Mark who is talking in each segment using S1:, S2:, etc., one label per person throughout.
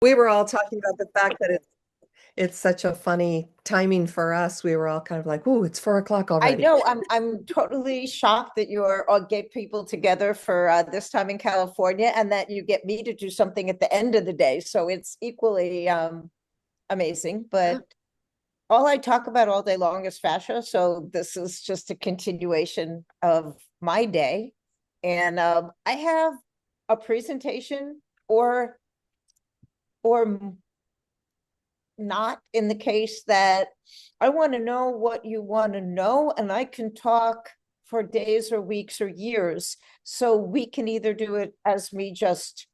S1: We were all talking about the fact that it's such a funny timing for us. We were all kind of like, "Ooh, it's 4 o'clock
S2: I
S1: already."
S2: know I'm totally shocked that you're all get people together for this time in California and that you get me to do something at the end of the day. So it's equally amazing. But all I talk about all day long is fascia. So this is just a continuation of my day. And I have a presentation or or not in the case that I want to know what you want to know, and I can talk for days or weeks or years. So we can either do it as me just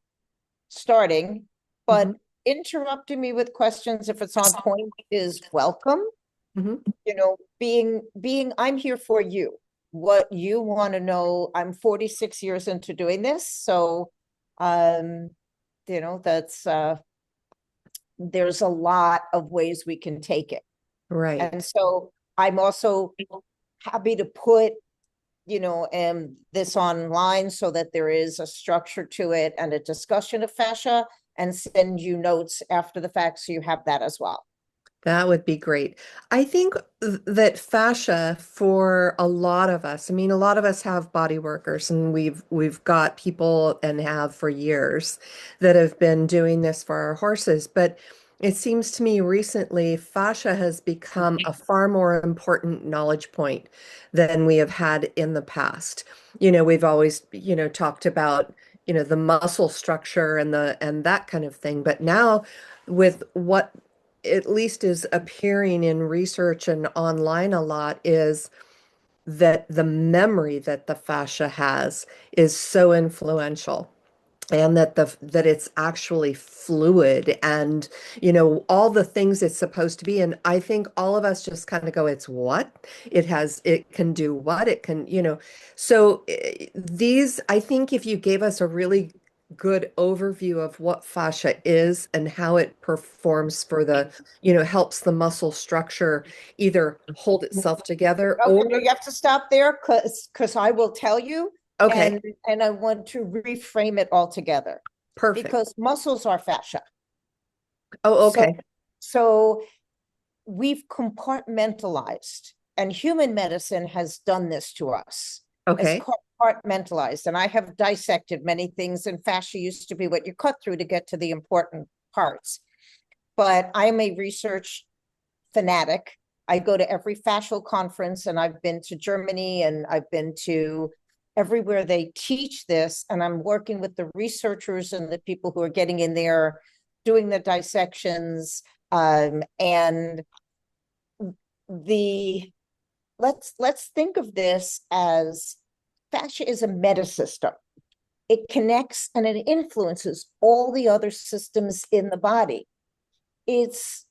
S2: starting,
S1: Hmm.
S2: but interrupting me with questions if it's on point is welcome.
S1: Hmm.
S2: Being I'm here for you. What you want to know, I'm 46 years into doing this, so um, that's there's a lot of ways we can take it.
S1: Right.
S2: And so I'm also happy to put, this online so that there is a structure to it and a discussion of fascia and send you notes after the fact so you have that as well.
S1: That would be great. I think that fascia for a lot of us, I mean, a lot of us have body workers and we've got people and have for years that have been doing this for our horses, but it seems to me recently fascia has become a far more important knowledge point than we have had in the past. We've always, talked about, the muscle structure and that kind of thing, but now with what at least is appearing in research and online a lot is that the memory that the fascia has is so influential and that it's actually fluid and all the things it's supposed to be. And I think all of us just kind of go, it's what it can do, what it can, so these, I think if you gave us a really good overview of what fascia is and how it performs for helps the muscle structure either hold itself together
S2: Okay,
S1: or
S2: you have to stop there because I will tell you,
S1: okay,
S2: and I want to reframe it altogether
S1: perfect.
S2: because muscles are fascia.
S1: Oh,
S2: So
S1: okay.
S2: so we've compartmentalized, and human medicine has done this to us. It's
S1: Okay.
S2: compartmentalized, and I have dissected many things, and fascia used to be what you cut through to get to the important parts. But I'm a research fanatic. I go to every fascial conference, and I've been to Germany, and I've been to everywhere they teach this, and I'm working with the researchers and the people who are getting in there doing the dissections, and the let's think of this as fascia is a meta system. It connects and it influences all the other systems in the body. It's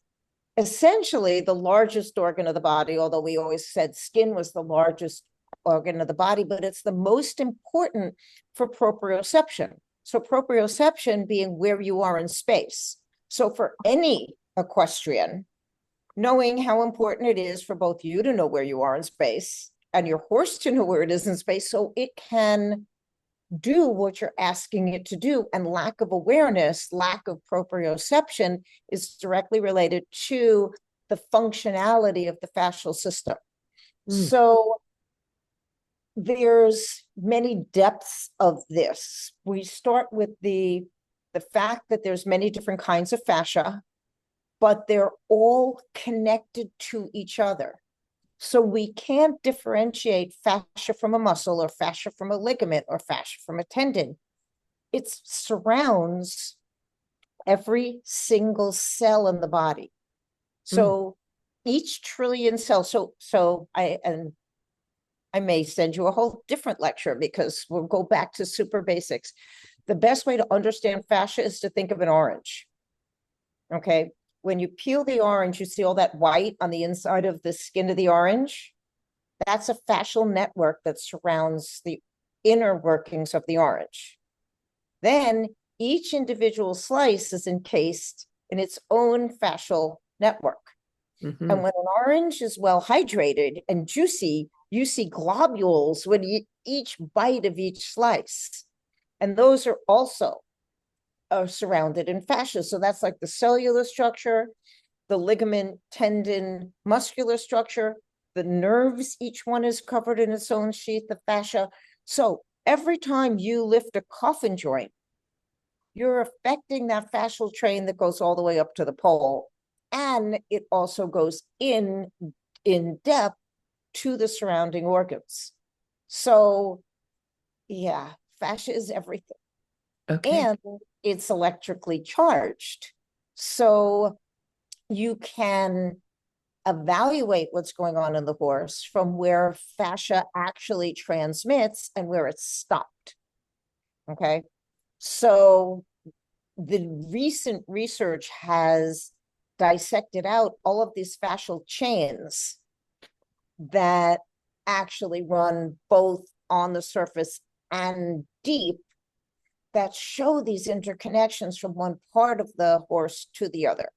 S2: essentially the largest organ of the body, although we always said skin was the largest organ of the body, but it's the most important for proprioception. So proprioception being where you are in space. So for any equestrian, knowing how important it is for both you to know where you are in space and your horse to know where it is in space so it can do what you're asking it to do. And lack of awareness, lack of proprioception is directly related to the functionality of the fascial system.
S1: Mm.
S2: So there's many depths of this. We start with the fact that there's many different kinds of fascia, but they're all connected to each other. So we can't differentiate fascia from a muscle or fascia from a ligament or fascia from a tendon. It surrounds every single cell in the body.
S1: Mm.
S2: So each trillion cells, I may send you a whole different lecture because we'll go back to super basics. The best way to understand fascia is to think of an orange. Okay. When you peel the orange, you see all that white on the inside of the skin of the orange. That's a fascial network that surrounds the inner workings of the orange. Then each individual slice is encased in its own fascial network.
S1: Hmm.
S2: And when an orange is well hydrated and juicy, you see globules when each bite of each slice. And those are also are surrounded in fascia. So that's like the cellular structure, the ligament, tendon, muscular structure, the nerves, each one is covered in its own sheath of fascia. So every time you lift a coffin joint, you're affecting that fascial train that goes all the way up to the pole. And it also goes in depth to the surrounding organs. So yeah, fascia is everything.
S1: Okay.
S2: And it's electrically charged. So you can evaluate what's going on in the horse from where fascia actually transmits and where it's stopped. Okay. So the recent research has dissected out all of these fascial chains that actually run both on the surface and deep that show these interconnections from one part of the horse to the other.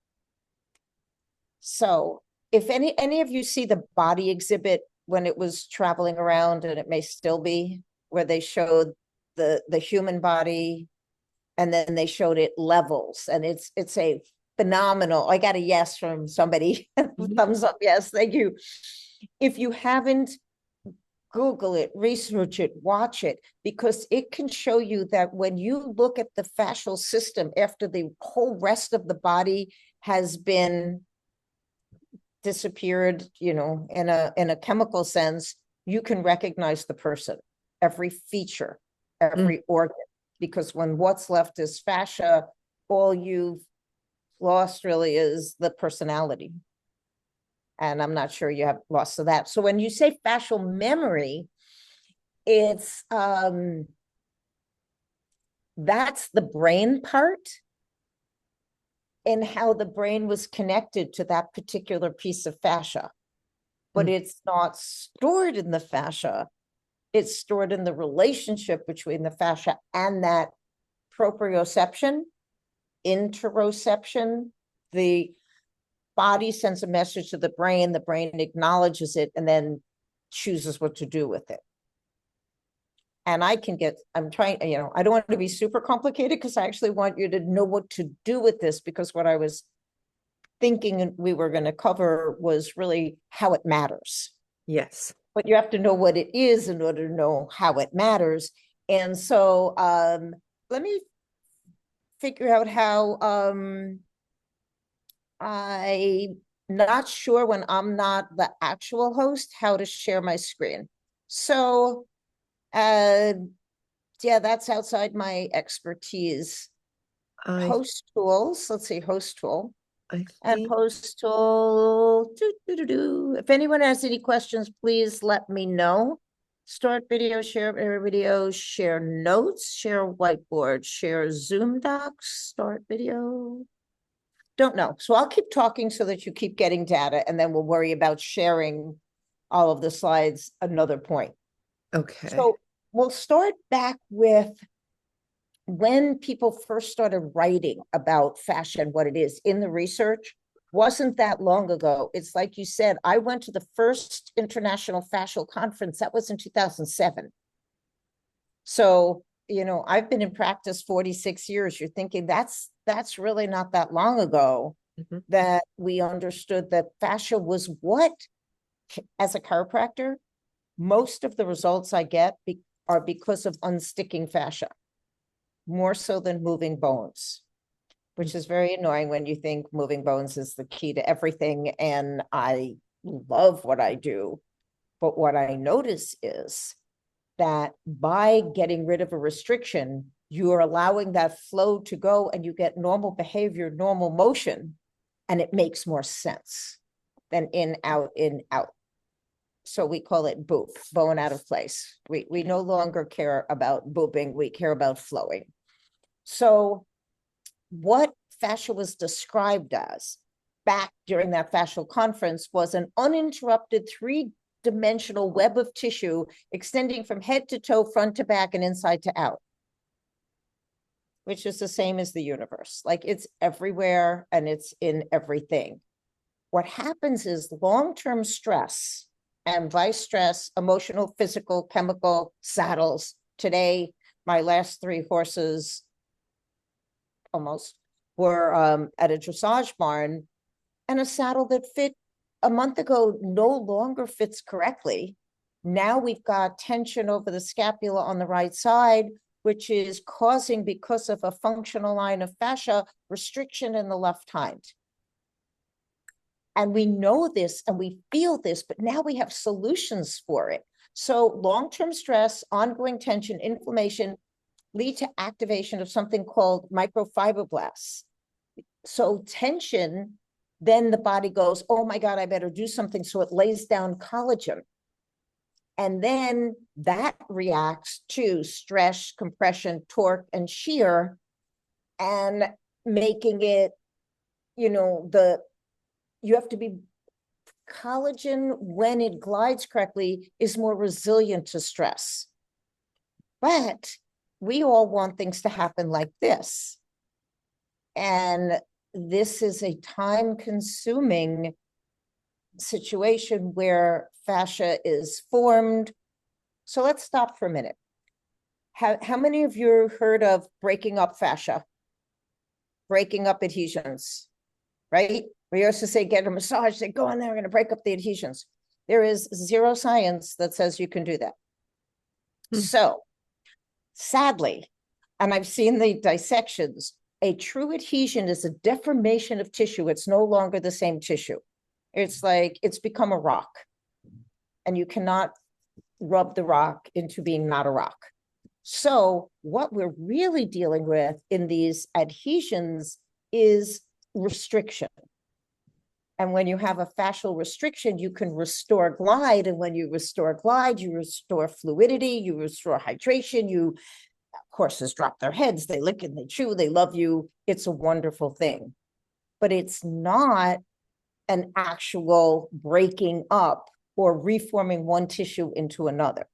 S2: So if any of you see the body exhibit when it was traveling around, and it may still be, where they showed the human body and then they showed it levels, and it's a phenomenal. I got a yes from somebody. Thumbs up, yes, thank you. If you haven't, Google it, research it, watch it, because it can show you that when you look at the fascial system after the whole rest of the body has been disappeared, in a chemical sense, you can recognize the person, every feature, every organ, because when what's left is fascia, all you've lost really is the personality. And I'm not sure you have loss of that. So when you say fascial memory, it's that's the brain part, and how the brain was connected to that particular piece of fascia. But it's not stored in the fascia. It's stored in the relationship between the fascia and that proprioception, interoception. The body sends a message to the brain acknowledges it, and then chooses what to do with it. And I'm trying, I don't want to be super complicated, because I actually want you to know what to do with this, because what I was thinking we were going to cover was really how it matters.
S1: Yes.
S2: But you have to know what it is in order to know how it matters. And so let me figure out how I'm not sure, when I'm not the actual host, how to share my screen. So yeah, that's outside my expertise.
S1: I
S2: Host tools, let's see, host tool.
S1: I
S2: And
S1: think
S2: post tool. If anyone has any questions, please let me know. Start video, share video, share notes, share whiteboard, share Zoom docs, start video. Don't know. So I'll keep talking so that you keep getting data, and then we'll worry about sharing all of the slides another point.
S1: okay.
S2: So we'll start back with when people first started writing about fascia and what it is in the research. Wasn't that long ago. It's like you said, I went to the first international fascial conference. That was in 2007. So, I've been in practice 46 years. You're thinking that's really not that long ago that we understood that fascia was what, as a chiropractor, most of the results I get are because of unsticking fascia, more so than moving bones, which is very annoying when you think moving bones is the key to everything. And I love what I do. But what I notice is that by getting rid of a restriction, you are allowing that flow to go, and you get normal behavior, normal motion, and it makes more sense than in, out, in, out. So we call it boop, bone out of place. We no longer care about booping, we care about flowing. So what fascia was described as back during that fascial conference was an uninterrupted three-dimensional web of tissue extending from head to toe, front to back, and inside to out, which is the same as the universe. Like, it's everywhere and it's in everything. What happens is long-term stress and vice stress, emotional, physical, chemical, saddles. Today, my last 3 horses almost, were at a dressage barn, and a saddle that fit a month ago no longer fits correctly. Now we've got tension over the scapula on the right side, which is causing, because of a functional line of fascia, restriction in the left hind. And we know this and we feel this, but now we have solutions for it. So long-term stress, ongoing tension, inflammation lead to activation of something called microfibroblasts. So tension, then the body goes, oh my God, I better do something. So it lays down collagen. And then that reacts to stress, compression, torque, and shear, and making it, you have to be, collagen, when it glides correctly, is more resilient to stress. But we all want things to happen like this. And this is a time-consuming situation where fascia is formed. So let's stop for a minute. How many of you heard of breaking up fascia? Breaking up adhesions, right? We used to say, get a massage, they go in there, we're going to break up the adhesions. There is zero science that says you can do that. So sadly, and I've seen the dissections, a true adhesion is a deformation of tissue. It's no longer the same tissue. It's like it's become a rock, and you cannot rub the rock into being not a rock. So what we're really dealing with in these adhesions is restriction. And when you have a fascial restriction, you can restore glide. And when you restore glide, you restore fluidity, you restore hydration. Horses drop their heads, they lick and they chew, they love you. It's a wonderful thing. But it's not an actual breaking up or reforming one tissue into another.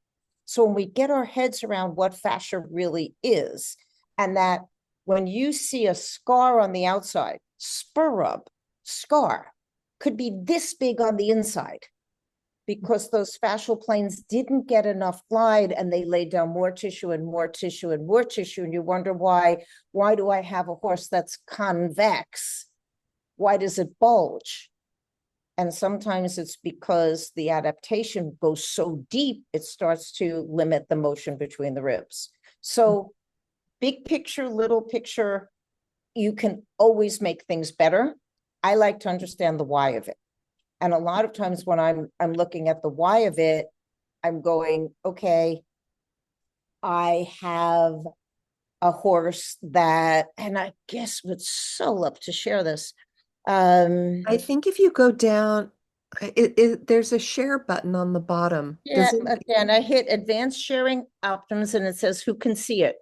S2: So when we get our heads around what fascia really is, and that when you see a scar on the outside, spur rub, scar, could be this big on the inside, because those fascial planes didn't get enough glide and they laid down more tissue and more tissue and more tissue. And you wonder why do I have a horse that's convex? Why does it bulge? And sometimes it's because the adaptation goes so deep, it starts to limit the motion between the ribs. So big picture, little picture, you can always make things better. I like to understand the why of it. And a lot of times when I'm looking at the why of it, I'm going, okay, I have a horse that, and I guess would so love to share this.
S1: I think if you go down, there's a share button on the bottom.
S2: Yeah,
S1: Does it?
S2: and I hit advanced sharing options and it says who can see it,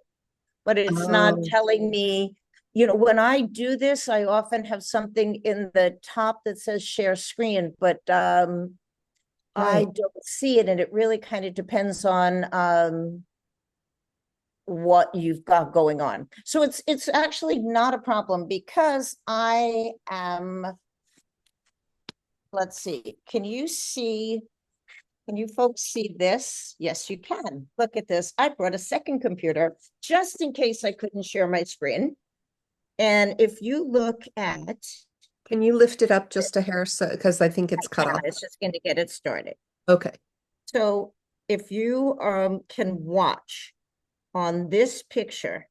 S2: but it's not
S1: Oh,
S2: telling me, when I do this, I often have something in the top that says share screen, but I
S1: right.
S2: don't see it, and it really kind of depends on what you've got going on. So it's actually not a problem, because I am, let's see, can you folks see this? Yes, you can. Look at this. I brought a second computer just in case I couldn't share my screen. And if you look at,
S1: Can you lift it up just a hair, so because I think it's cut off?
S2: it's just going to get it started.
S1: Okay.
S2: So if you can watch on this picture,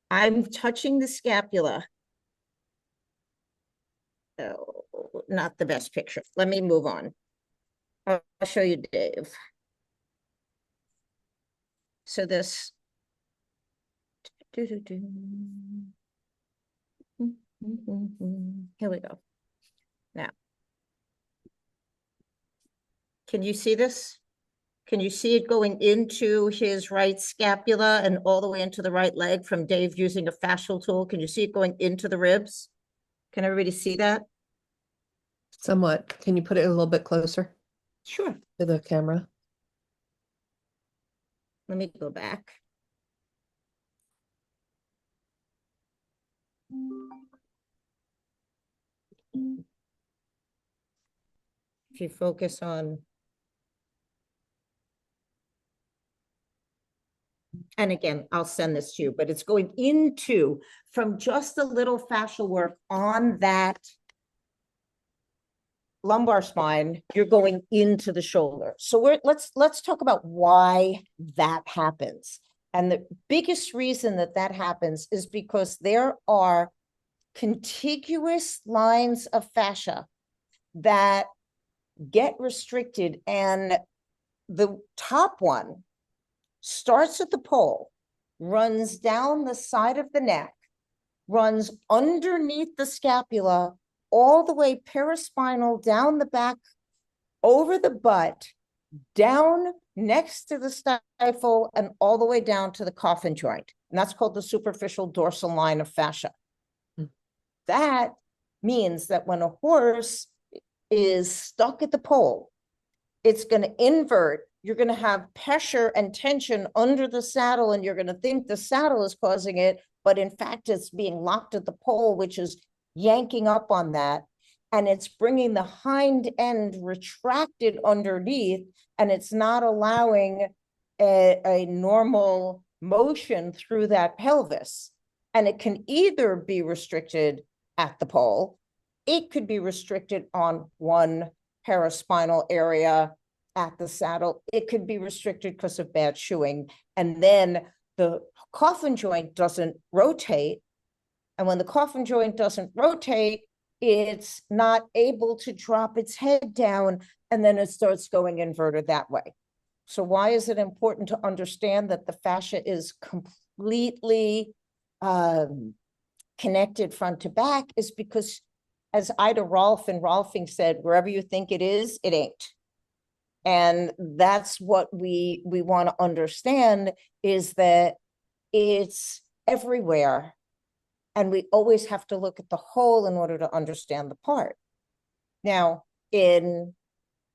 S2: I'm touching the scapula. Oh, not the best picture. Let me move on. I'll show you, Dave. So this. Here we go. Now, can you see this? Can you see it going into his right scapula and all the way into the right leg from Dave using a fascial tool? Can you see it going into the ribs? Can everybody see that?
S1: Somewhat. Can you put it a little bit closer
S2: Sure.
S1: to the camera?
S2: Let me go back. If you focus on, and again, I'll send this to you, but it's going into, from just a little fascial work on that lumbar spine, you're going into the shoulder. So let's talk about why that happens. And the biggest reason that that happens is because there are contiguous lines of fascia that get restricted, and the top one starts at the pole, runs down the side of the neck, runs underneath the scapula, all the way paraspinal down the back, over the butt, down next to the stifle, and all the way down to the coffin joint. And that's called the superficial dorsal line of fascia. That means that when a horse is stuck at the pole, it's going to invert. You're going to have pressure and tension under the saddle, and you're going to think the saddle is causing it, but in fact, it's being locked at the pole, which is yanking up on that. And it's bringing the hind end retracted underneath, and it's not allowing a normal motion through that pelvis. And it can either be restricted at the pole, it could be restricted on one paraspinal area at the saddle, it could be restricted because of bad shoeing, and then the coffin joint doesn't rotate. And when the coffin joint doesn't rotate, it's not able to drop its head down, and then it starts going inverted that way. So why is it important to understand that the fascia is completely connected front to back? Is because, as Ida Rolf and Rolfing said, wherever you think it is, it ain't. And that's what we want to understand, is that it's everywhere. And we always have to look at the whole in order to understand the part. Now, in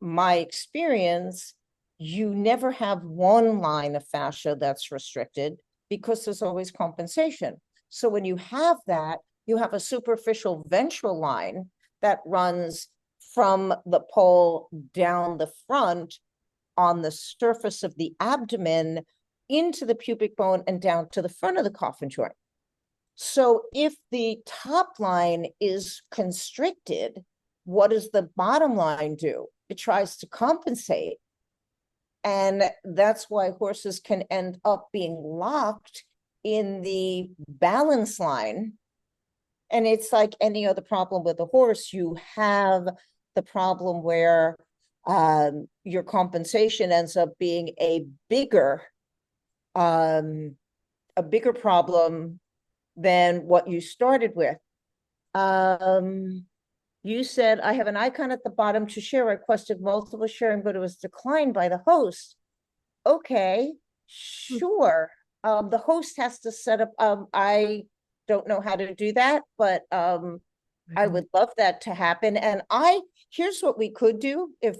S2: my experience, you never have one line of fascia that's restricted, because there's always compensation. So when you have that, you have a superficial ventral line that runs from the pole down the front on the surface of the abdomen into the pubic bone and down to the front of the coffin joint. So if the top line is constricted, what does the bottom line do? It tries to compensate. And that's why horses can end up being locked in the balance line. And it's like any other problem with a horse. You have the problem where your compensation ends up being a bigger problem than what you started with. You said, I have an icon at the bottom to share. I requested multiple sharing, but it was declined by the host. Okay, sure. The host has to set up, I don't know how to do that, but I would love that to happen. And here's what we could do if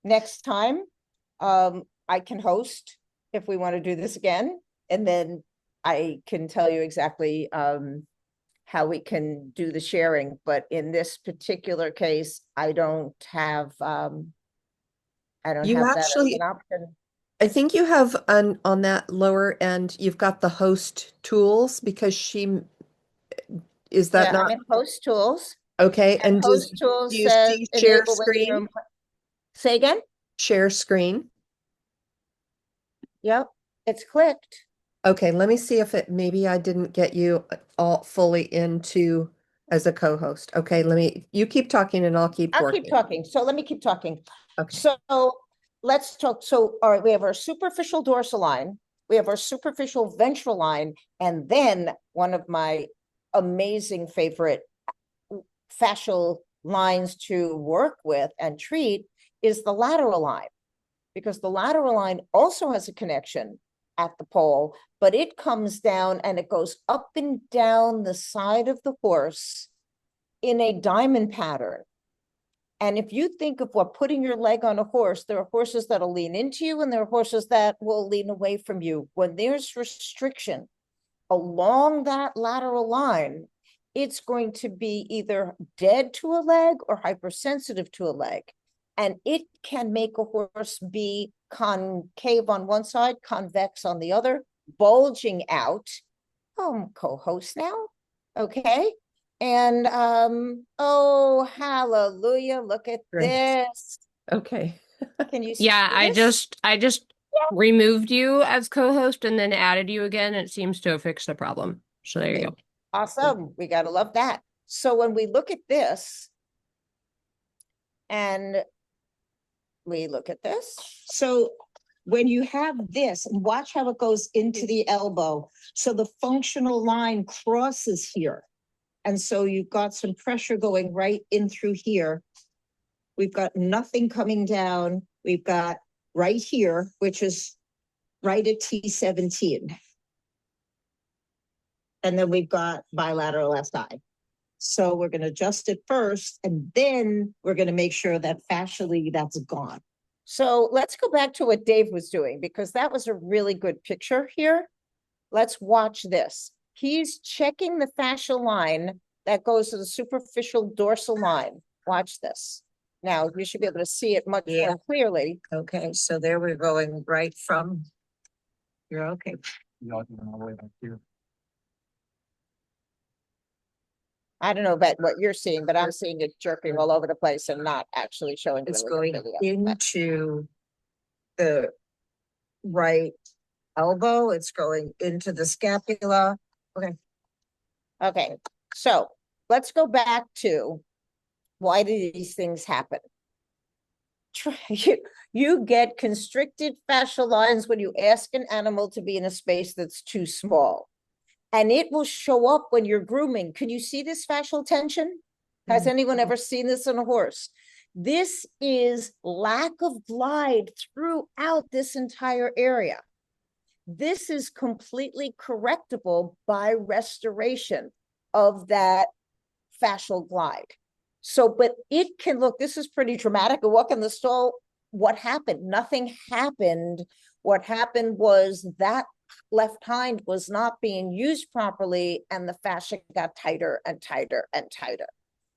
S2: next time I can host if we want to do this again, and then I can tell you exactly how we can do the sharing. But in this particular case, I don't have that as
S1: You
S2: an
S1: actually,
S2: option.
S1: I think you have on that lower end, you've got the host tools, because is that
S2: Yeah, I'm
S1: not
S2: in host tools,
S1: okay?
S2: and
S1: And
S2: host
S1: do
S2: tools
S1: you
S2: says
S1: see share
S2: enable waiting
S1: screen?
S2: room. Say again?
S1: Share screen.
S2: Yep, it's clicked.
S1: Okay, let me see if maybe I didn't get you all fully into as a co-host. Okay, you keep talking and I'll keep
S2: I'll keep
S1: working.
S2: talking. So let me keep talking.
S1: Okay.
S2: So let's talk. So, all right, we have our superficial dorsal line, we have our superficial ventral line, and then one of my amazing favorite fascial lines to work with and treat is the lateral line, because the lateral line also has a connection at the pole, but it comes down and it goes up and down the side of the horse in a diamond pattern. And if you think of what putting your leg on a horse, there are horses that'll lean into you and there are horses that will lean away from you. When there's restriction along that lateral line, it's going to be either dead to a leg or hypersensitive to a leg. And it can make a horse be concave on one side, convex on the other. bulging out. Oh, I'm co-host now. Okay. And oh, hallelujah. Look at
S1: Great.
S2: this.
S1: Okay.
S2: Can you see
S3: Yeah, I
S2: this?
S3: just removed you as co-host and then added you again. And it seems to have fixed the problem. So there you go.
S2: Awesome. We got to love that. So when we look at this and we look at this, so when you have this, and watch how it goes into the elbow. So the functional line crosses here. And so you've got some pressure going right in through here. We've got nothing coming down. We've got right here, which is right at T17. And then we've got bilateral SI. So we're going to adjust it first, and then we're going to make sure that fascially that's gone. So let's go back to what Dave was doing, because that was a really good picture here. Let's watch this. He's checking the fascial line that goes to the superficial dorsal line. Watch this. Now, you should be able to see it much more clearly. Okay, so there we're going right from, you're okay. I don't know about what you're seeing, but I'm seeing it jerking all over the place and not actually showing. It's going into the right elbow. It's going into the scapula. Okay. Okay. So let's go back to why do these things happen? You get constricted fascial lines when you ask an animal to be in a space that's too small. And it will show up when you're grooming. Can you see this fascial tension? Has anyone ever seen this on a horse? This is lack of glide throughout this entire area. This is completely correctable by restoration of that fascial glide. So, but it can look, this is pretty dramatic. I walk in the stall, what happened? Nothing happened. What happened was that left hind was not being used properly, and the fascia got tighter and tighter and tighter.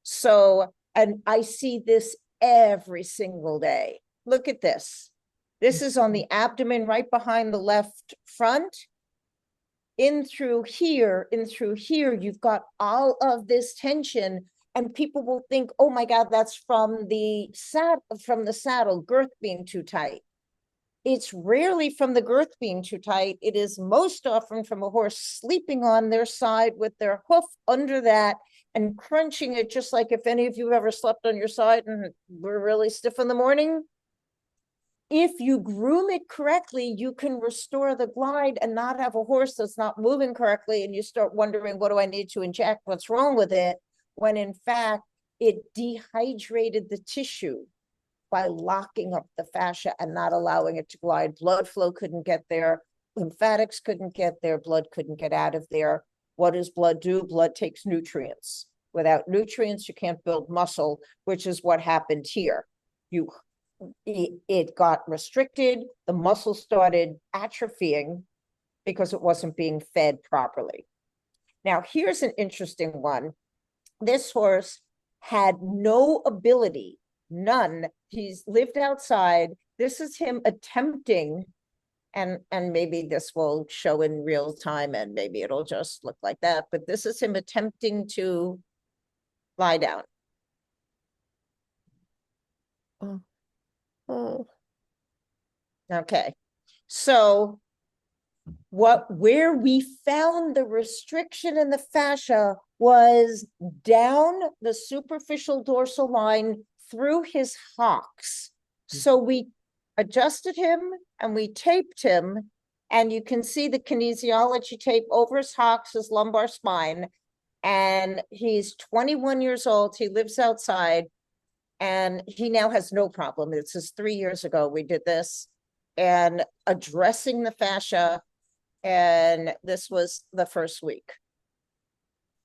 S2: So, and I see this every single day. Look at this. This is on the abdomen right behind the left front. In through here, you've got all of this tension, and people will think, oh my God, that's from the saddle, girth being too tight. It's rarely from the girth being too tight. It is most often from a horse sleeping on their side with their hoof under that and crunching it, just like if any of you ever slept on your side and were really stiff in the morning. If you groom it correctly, you can restore the glide and not have a horse that's not moving correctly, and you start wondering, what do I need to inject? What's wrong with it? When in fact, it dehydrated the tissue by locking up the fascia and not allowing it to glide. Blood flow couldn't get there. Lymphatics couldn't get there. Blood couldn't get out of there. What does blood do? Blood takes nutrients. Without nutrients, you can't build muscle, which is what happened here. It got restricted. The muscle started atrophying because it wasn't being fed properly. Now, here's an interesting one. This horse had no ability, none. He's lived outside. This is him attempting, and maybe this will show in real time and maybe it'll just look like that, but this is him attempting to lie down.
S1: Oh. Oh.
S2: Okay. So where we found the restriction in the fascia was down the superficial dorsal line through his hocks. So we adjusted him and we taped him, and you can see the kinesiology tape over his hocks, his lumbar spine, and he's 21 years old. He lives outside, and he now has no problem. This is 3 years ago we did this, and addressing the fascia, and this was the first week.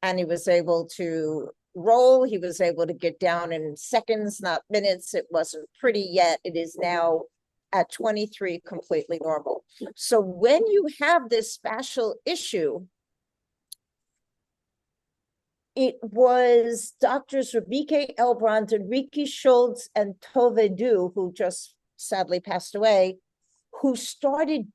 S2: And he was able to roll. He was able to get down in seconds, not minutes. It wasn't pretty yet. It is now at 23, completely normal. So when you have this fascial issue, it was doctors Rebeke Elbrand, Enrique Schultz, and Tove Du, who just sadly passed away, who started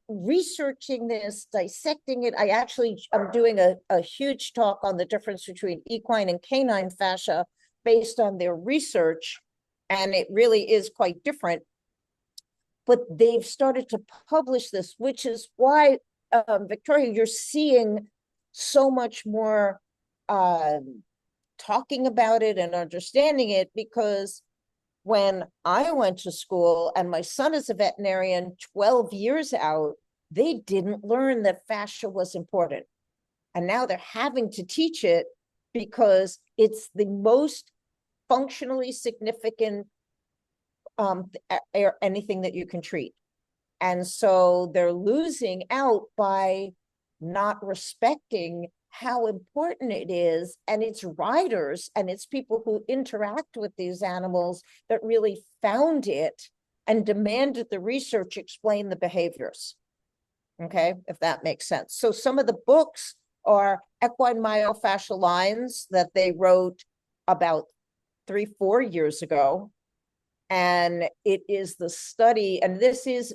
S2: researching this, dissecting it. I'm doing a huge talk on the difference between equine and canine fascia based on their research, and it really is quite different. But they've started to publish this, which is why, Victoria, you're seeing so much more talking about it and understanding it, because when I went to school, and my son is a veterinarian 12 years out, they didn't learn that fascia was important. And now they're having to teach it because it's the most functionally significant anything that you can treat. And so they're losing out by not respecting how important it is, and it's riders and it's people who interact with these animals that really found it and demanded the research explain the behaviors. Okay, if that makes sense. So some of the books are equine myofascial lines that they wrote about 3-4 years ago, and it is the study, and this is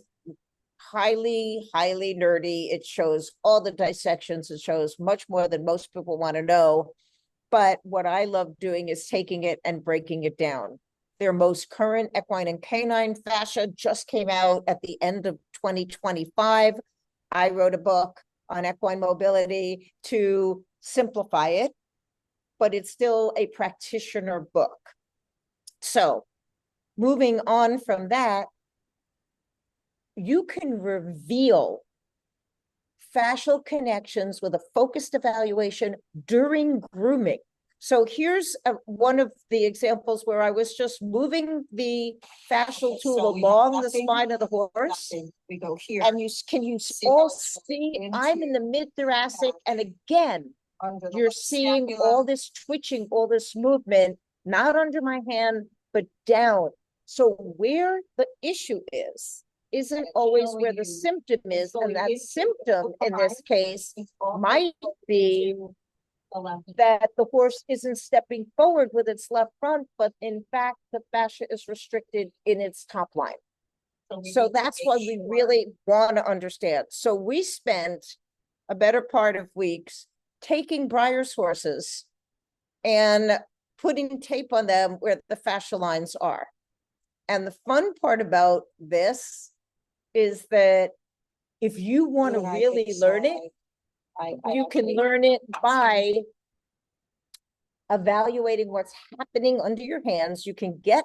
S2: highly nerdy. It shows all the dissections. It shows much more than most people want to know. But what I love doing is taking it and breaking it down. Their most current equine and canine fascia just came out at the end of 2025. I wrote a book on equine mobility to simplify it, but it's still a practitioner book. So moving on from that, you can reveal fascial connections with a focused evaluation during grooming. So here's one of the examples where I was just moving the fascial tool along the spine of the horse. We go here. And can you all see, I'm in the mid-thoracic, and again, you're seeing all this twitching, all this movement, not under my hand, but down. So where the issue isn't always where the symptom is, and that symptom in this case might be that the horse isn't stepping forward with its left front, but in fact the fascia is restricted in its top line. So that's what we really want to understand. So we spent a better part of weeks taking Breyer's horses and putting tape on them where the fascia lines are. And the fun part about this is that if you want to really learn it, you can learn it by evaluating what's happening under your hands. You can get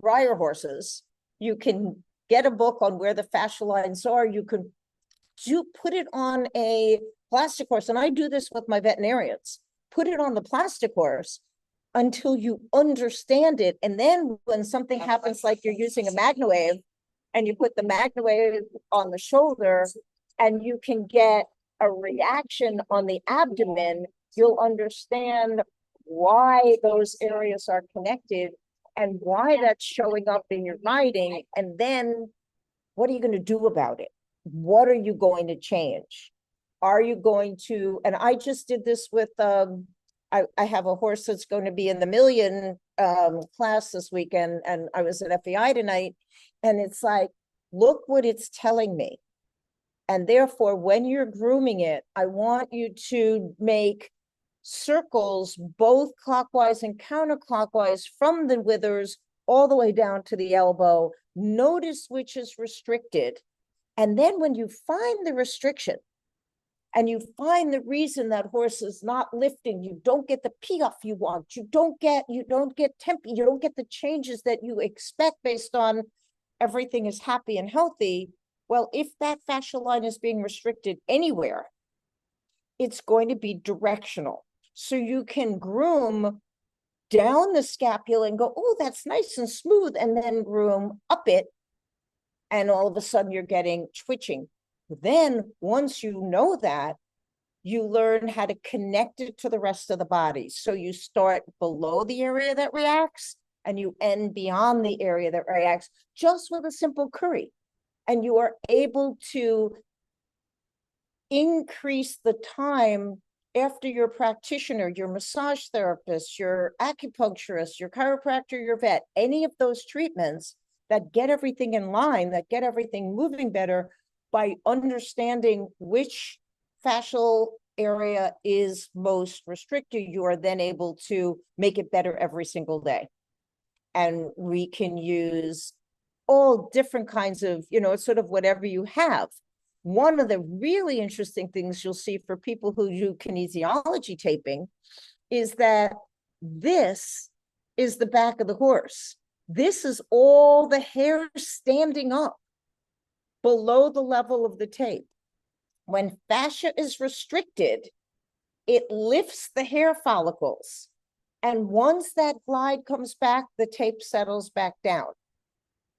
S2: Breyer horses. You can get a book on where the fascial lines are. You can put it on a plastic horse. And I do this with my veterinarians. Put it on the plastic horse until you understand it. And then when something happens, like you're using a MagnaWave, and you put the MagnaWave on the shoulder, and you can get a reaction on the abdomen, you'll understand why those areas are connected and why that's showing up in your riding. And then what are you going to do about it? What are you going to change? Are you going to, and I just did this with, I have a horse that's going to be in the million class this weekend, and I was at FEI tonight, and it's like, look what it's telling me. And therefore, when you're grooming it, I want you to make circles both clockwise and counterclockwise from the withers all the way down to the elbow. Notice which is restricted. And then when you find the restriction, and you find the reason that horse is not lifting, you don't get the payoff you want, you don't get tempi, you don't get the changes that you expect based on everything is happy and healthy. Well, if that fascial line is being restricted anywhere, it's going to be directional. So you can groom down the scapula and go, oh, that's nice and smooth, and then groom up it, and all of a sudden you're getting twitching. Then once you know that, you learn how to connect it to the rest of the body. So you start below the area that reacts, and you end beyond the area that reacts, just with a simple curry. And you are able to increase the time after your practitioner, your massage therapist, your acupuncturist, your chiropractor, your vet, any of those treatments, that get everything in line, that get everything moving better by understanding which fascial area is most restricted. You are then able to make it better every single day. And we can use all different kinds of, it's sort of whatever you have. One of the really interesting things you'll see for people who do kinesiology taping is that this is the back of the horse. This is all the hair standing up below the level of the tape. When fascia is restricted, it lifts the hair follicles. And once that glide comes back, the tape settles back down.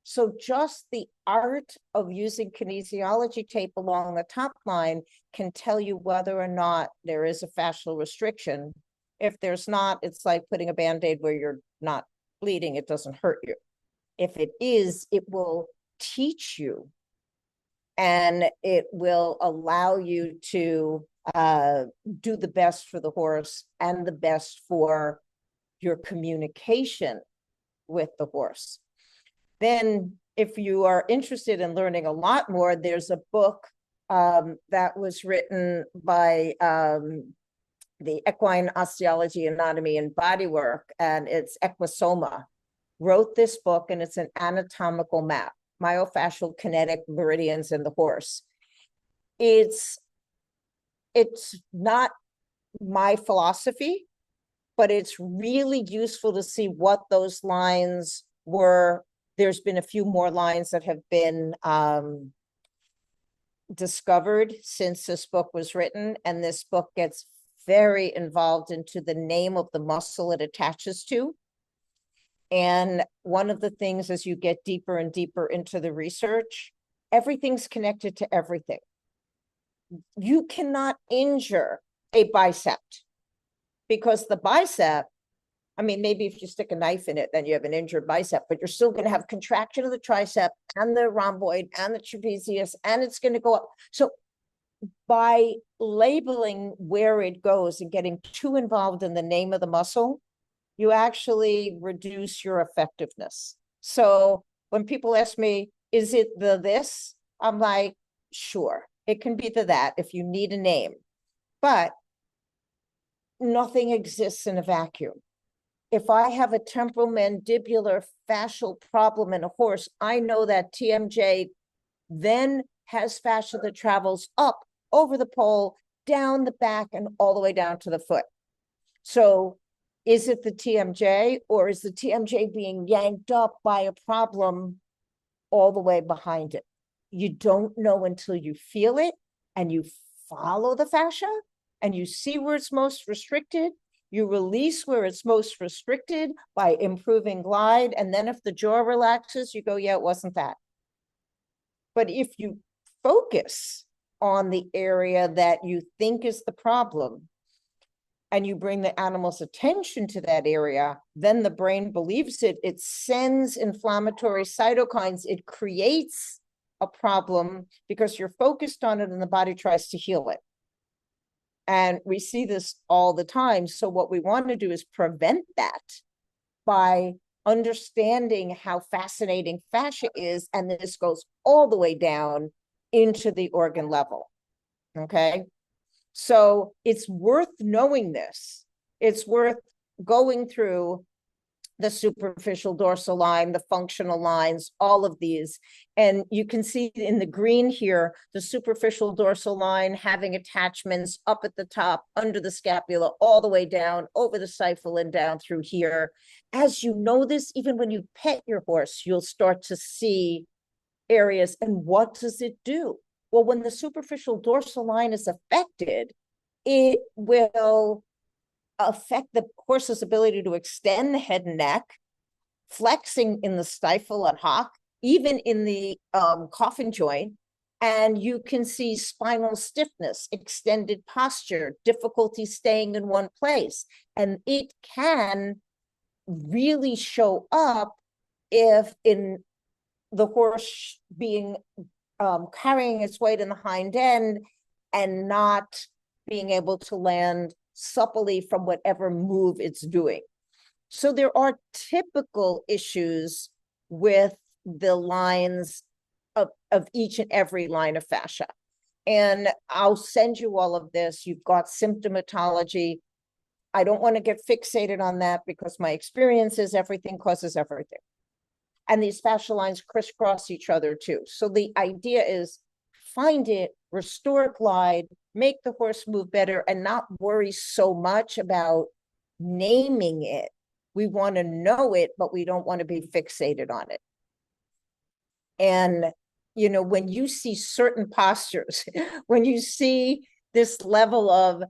S2: So just the art of using kinesiology tape along the top line can tell you whether or not there is a fascial restriction. If there's not, it's like putting a Band-Aid where you're not bleeding, it doesn't hurt you. If it is, it will teach you, and it will allow you to do the best for the horse and the best for your communication with the horse. Then, if you are interested in learning a lot more, there's a book that was written by the Equine Osteology, Anatomy, and Bodywork, and it's Equisoma, wrote this book, and it's an anatomical map, myofascial kinetic meridians in the horse. It's not my philosophy, but it's really useful to see what those lines were. There's been a few more lines that have been discovered since this book was written, and this book gets very involved into the name of the muscle it attaches to. And one of the things, as you get deeper and deeper into the research, everything's connected to everything. You cannot injure a bicep, because the bicep, I mean, maybe if you stick a knife in it, then you have an injured bicep, but you're still going to have contraction of the tricep and the rhomboid and the trapezius, and it's going to go up. So by labeling where it goes and getting too involved in the name of the muscle, you actually reduce your effectiveness. So when people ask me, is it the this? I'm like, sure, it can be the that if you need a name, but nothing exists in a vacuum. If I have a temporomandibular fascial problem in a horse, I know that TMJ then has fascia that travels up over the pole, down the back, and all the way down to the foot. So is it the TMJ, or is the TMJ being yanked up by a problem all the way behind it? You don't know until you feel it, and you follow the fascia, and you see where it's most restricted. You release where it's most restricted by improving glide. And then if the jaw relaxes, you go, yeah, it wasn't that. But if you focus on the area that you think is the problem, and you bring the animal's attention to that area, then the brain believes it. It sends inflammatory cytokines. It creates a problem because you're focused on it, and the body tries to heal it. And we see this all the time. So what we want to do is prevent that by understanding how fascinating fascia is. And this goes all the way down into the organ level. Okay. So it's worth knowing this. It's worth going through the superficial dorsal line, the functional lines, all of these. And you can see in the green here, the superficial dorsal line having attachments up at the top, under the scapula, all the way down, over the stifle and down through here. As you know this, even when you pet your horse, you'll start to see areas. And what does it do? Well, when the superficial dorsal line is affected, it will affect the horse's ability to extend the head and neck, flexing in the stifle and hock, even in the coffin joint. And you can see spinal stiffness, extended posture, difficulty staying in one place. And it can really show up if in the horse being carrying its weight in the hind end and not being able to land supplely from whatever move it's doing. So there are typical issues with the lines of each and every line of fascia. And I'll send you all of this. You've got symptomatology. I don't want to get fixated on that because my experience is everything causes everything. And these fascial lines crisscross each other too. So the idea is find it, restore glide, make the horse move better, and not worry so much about naming it. We want to know it, but we don't want to be fixated on it. And, you know, when you see certain postures, when you see this level of,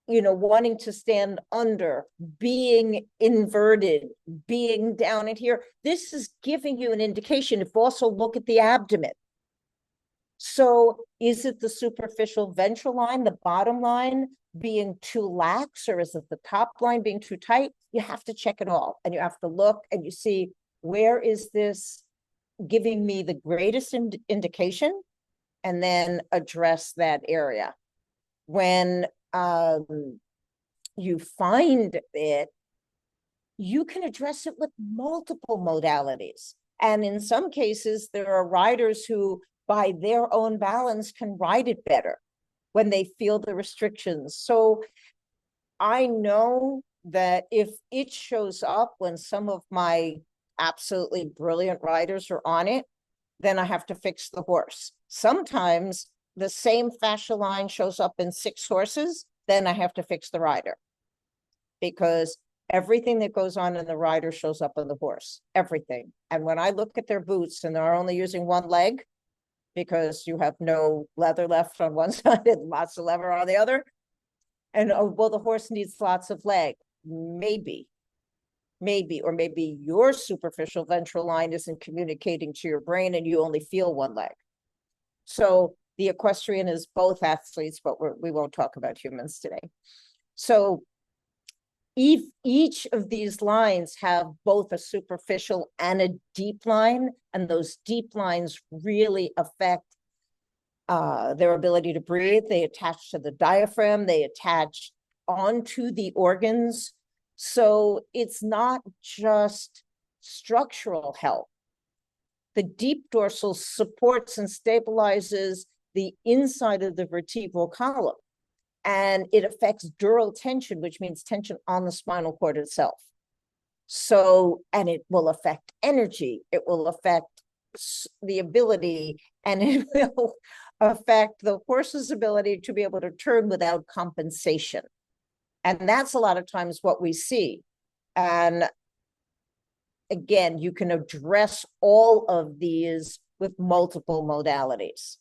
S2: you know, wanting to stand under, being inverted, being down in here, this is giving you an indication. If also look at the abdomen. So is it the superficial ventral line, the bottom line being too lax, or is it the top line being too tight? You have to check it all, and you have to look and you see, where is this giving me the greatest indication, and then address that area. When you find it, you can address it with multiple modalities. And in some cases, there are riders who, by their own balance, can ride it better when they feel the restrictions. So I know that if it shows up when some of my absolutely brilliant riders are on it, then I have to fix the horse. Sometimes the same fascial line shows up in 6 horses, then I have to fix the rider. Because everything that goes on in the rider shows up on the horse, everything. And when I look at their boots and they're only using one leg, because you have no leather left on one side and lots of leather on the other, and oh, well, the horse needs lots of leg. Maybe, or maybe your superficial ventral line isn't communicating to your brain and you only feel one leg. So the equestrian is both athletes, but we won't talk about humans today. So each of these lines have both a superficial and a deep line, and those deep lines really affect their ability to breathe. They attach to the diaphragm, they attach onto the organs. So it's not just structural health. The deep dorsal supports and stabilizes the inside of the vertebral column, and it affects dural tension, which means tension on the spinal cord itself. So, and it will affect energy, it will affect the ability, and it will affect the horse's ability to be able to turn without compensation. And that's a lot of times what we see. And again, you can address all of these with multiple modalities.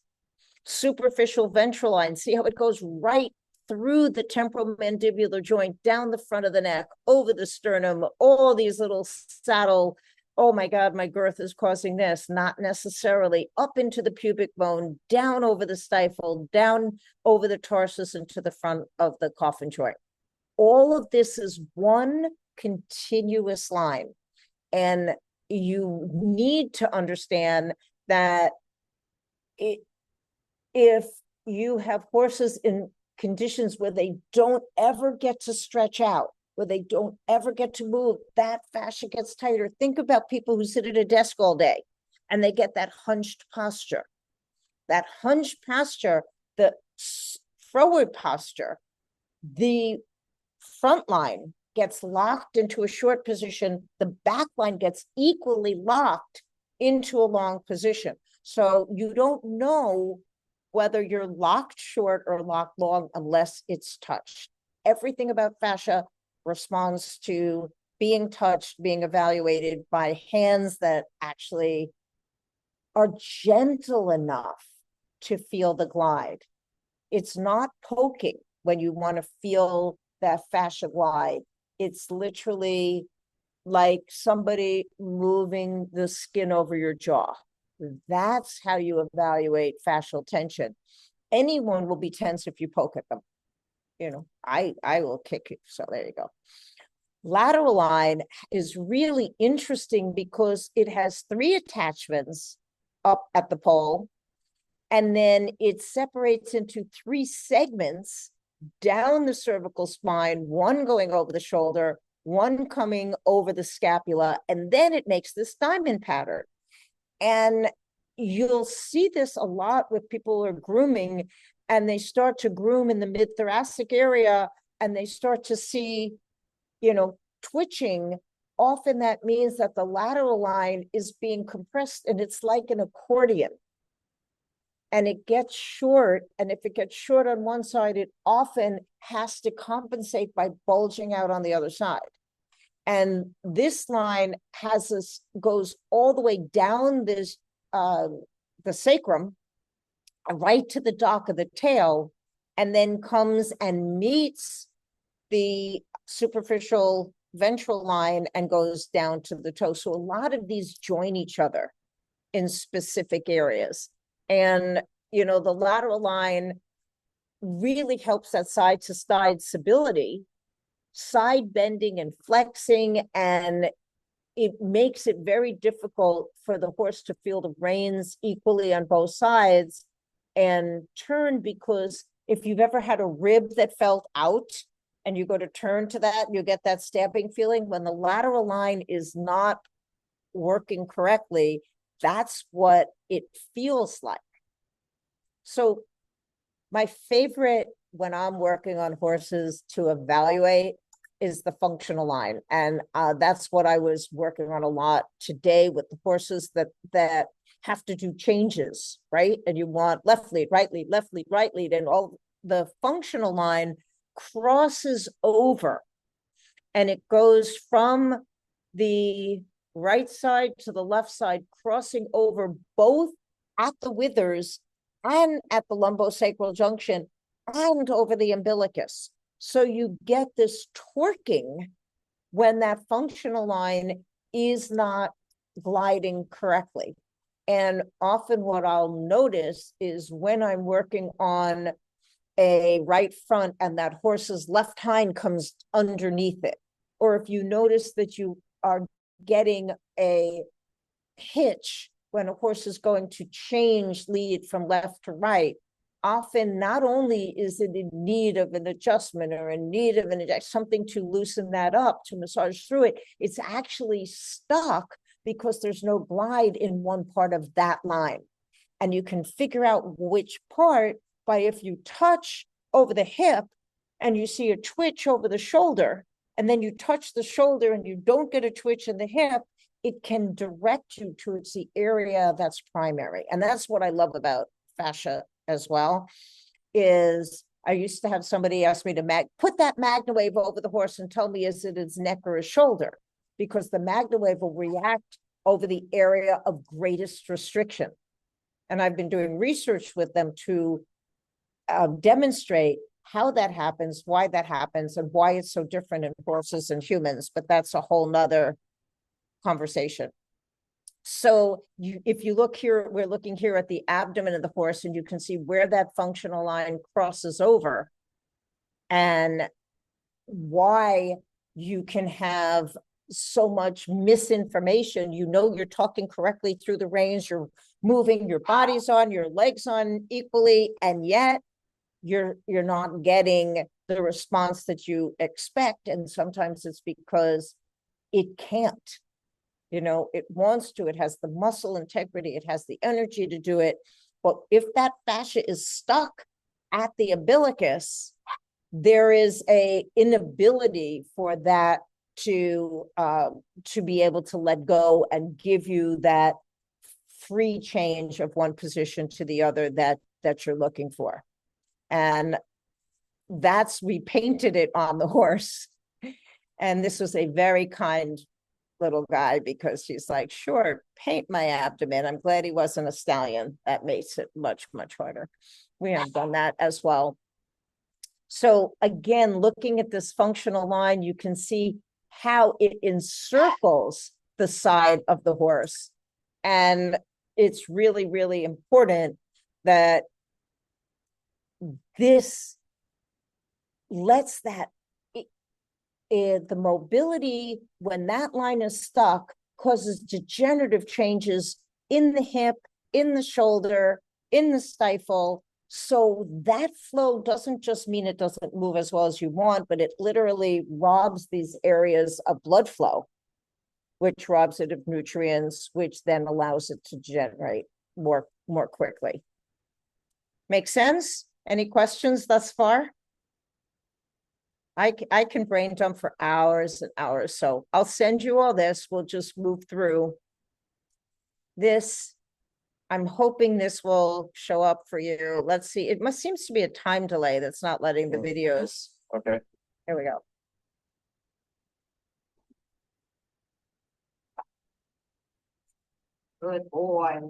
S2: Superficial ventral line, see how it goes right through the temporomandibular joint, down the front of the neck, over the sternum, all these little saddle, oh my God, my girth is causing this, not necessarily, up into the pubic bone, down over the stifle, down over the tarsus into the front of the coffin joint. All of this is one continuous line. And you need to understand that if you have horses in conditions where they don't ever get to stretch out, where they don't ever get to move, that fascia gets tighter. Think about people who sit at a desk all day and they get that hunched posture. That hunched posture, the forward posture, the front line gets locked into a short position, the back line gets equally locked into a long position. So you don't know whether you're locked short or locked long unless it's touched. Everything about fascia responds to being touched, being evaluated by hands that actually are gentle enough to feel the glide. It's not poking when you want to feel that fascia glide. It's literally like somebody moving the skin over your jaw. That's how you evaluate fascial tension. Anyone will be tense if you poke at them. You know, I will kick you. So there you go. Lateral line is really interesting because it has 3 attachments up at the pole, and then it separates into 3 segments down the cervical spine, one going over the shoulder, one coming over the scapula, and then it makes this diamond pattern. And you'll see this a lot with people who are grooming, and they start to groom in the mid-thoracic area, and they start to see, twitching. Often that means that the lateral line is being compressed, and it's like an accordion. And it gets short, and if it gets short on one side, it often has to compensate by bulging out on the other side. And this line goes all the way down this, the sacrum, right to the dock of the tail, and then comes and meets the superficial ventral line and goes down to the toe. So a lot of these join each other in specific areas. And, the lateral line really helps that side to side stability, side bending and flexing, and it makes it very difficult for the horse to feel the reins equally on both sides and turn, because if you've ever had a rib that felt out and you go to turn to that, you get that stabbing feeling. When the lateral line is not working correctly, that's what it feels like. So my favorite when I'm working on horses to evaluate is the functional line. And that's what I was working on a lot today with the horses that have to do changes, right? And you want left lead, right lead, left lead, right lead, and all the functional line crosses over, and it goes from the right side to the left side, crossing over both at the withers and at the lumbosacral junction and over the umbilicus. So you get this torquing when that functional line is not gliding correctly. And often what I'll notice is when I'm working on a right front and that horse's left hind comes underneath it, or if you notice that you are getting a hitch when a horse is going to change lead from left to right, often not only is it in need of an adjustment or in need of something to loosen that up, to massage through it, it's actually stuck because there's no glide in one part of that line. And you can figure out which part by if you touch over the hip and you see a twitch over the shoulder, and then you touch the shoulder and you don't get a twitch in the hip, it can direct you towards the area that's primary. And that's what I love about fascia as well, is I used to have somebody ask me to put that MagnaWave over the horse and tell me, is it his neck or his shoulder? Because the MagnaWave will react over the area of greatest restriction. And I've been doing research with them to demonstrate how that happens, why that happens, and why it's so different in horses and humans. But that's a whole nother conversation. So if you look here, we're looking here at the abdomen of the horse, and you can see where that functional line crosses over and why you can have so much misinformation. You're talking correctly through the reins, you're moving your bodies on, your legs on equally, and yet you're not getting the response that you expect. And sometimes it's because it can't. It wants to, it has the muscle integrity, it has the energy to do it. But if that fascia is stuck at the umbilicus, there is a inability for that to be able to let go and give you that free change of one position to the other that you're looking for. And we painted it on the horse. And this was a very kind little guy, because he's like, sure, paint my abdomen. I'm glad he wasn't a stallion. That makes it much, much harder. We have done that as well. So again, looking at this functional line, you can see how it encircles the side of the horse. And it's really, really important that this lets that the mobility, when that line is stuck, causes degenerative changes in the hip, in the shoulder, in the stifle. So that flow doesn't just mean it doesn't move as well as you want, but it literally robs these areas of blood flow, which robs it of nutrients, which then allows it to generate more quickly. Make sense? Any questions thus far? I can brain dump for hours and hours, so I'll send you all this. We'll just move through this. I'm hoping this will show up for you. Let's see. It seems to be a time delay that's not letting the videos.
S4: Okay.
S2: Here we go. Good boy.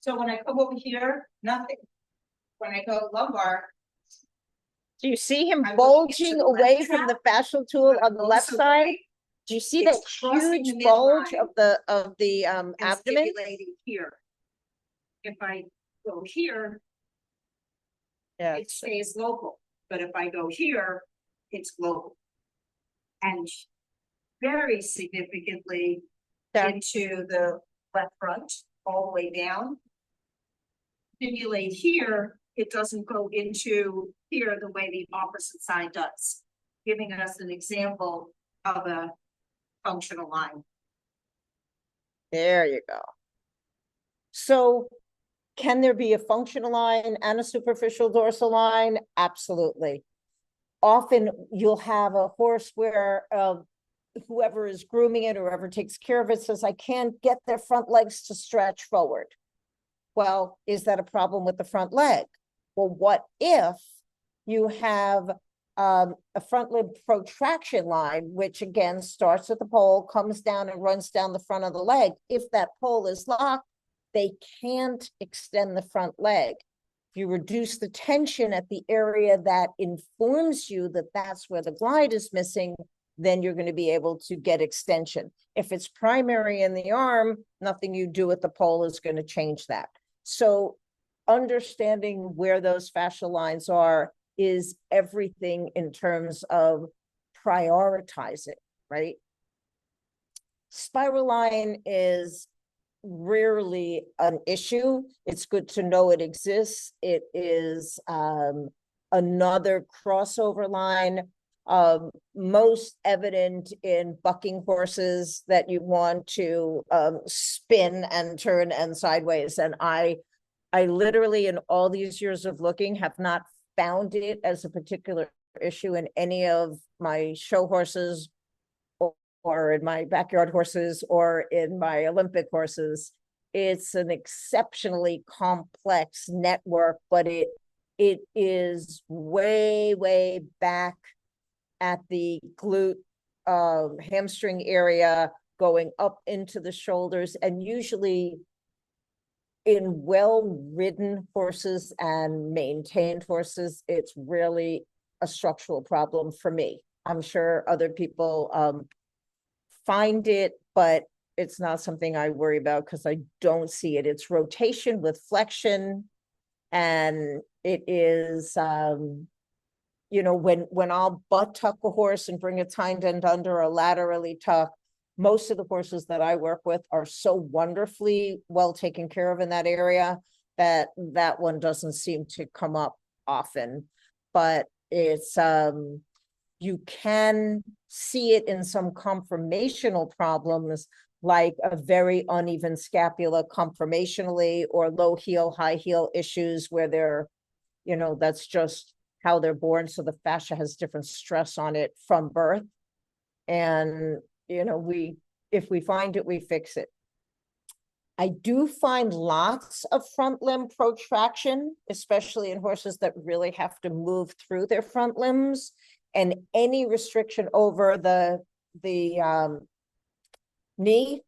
S2: So when I come over here, nothing. When I go lumbar. Do you see him bulging away from the fascial tool on the left side? Do you see that huge bulge of the abdomen?
S5: Here. If I go here,
S2: Yeah.
S5: it stays local, but if I go here, it's global. And very significantly
S2: Yeah.
S5: into the left front, all the way down. Stimulate here, it doesn't go into here the way the opposite side does, giving us an example of a functional line.
S2: There you go. So can there be a functional line and a superficial dorsal line? Absolutely. Often you'll have a horse where whoever is grooming it or whoever takes care of it says, I can't get their front legs to stretch forward. Well, is that a problem with the front leg? Well, what if you have a front limb protraction line, which again starts at the pole, comes down and runs down the front of the leg. If that pole is locked, they can't extend the front leg. If you reduce the tension at the area that informs you that that's where the glide is missing, then you're going to be able to get extension. If it's primary in the arm, nothing you do at the pole is going to change that. So understanding where those fascial lines are is everything in terms of prioritizing, right? Spiral line is rarely an issue. It's good to know it exists. It is another crossover line, most evident in bucking horses that you want to spin and turn and sideways. And I literally, in all these years of looking, have not found it as a particular issue in any of my show horses or in my backyard horses or in my Olympic horses. It's an exceptionally complex network, but it is way, way back at the glute hamstring area, going up into the shoulders, and usually in well-ridden horses and maintained horses, it's really a structural problem for me. I'm sure other people find it, but it's not something I worry about because I don't see it. It's rotation with flexion, and it is, you know, when I'll butt tuck a horse and bring its hind end under or laterally tuck, most of the horses that I work with are so wonderfully well taken care of in that area that that one doesn't seem to come up often. But it's, you can see it in some conformational problems, like a very uneven scapula conformationally, or low heel, high heel issues where they're, you know, that's just how they're born. So the fascia has different stress on it from birth. And, you know, if we find it, we fix it. I do find lots of front limb protraction, especially in horses that really have to move through their front limbs, and any restriction over the knee.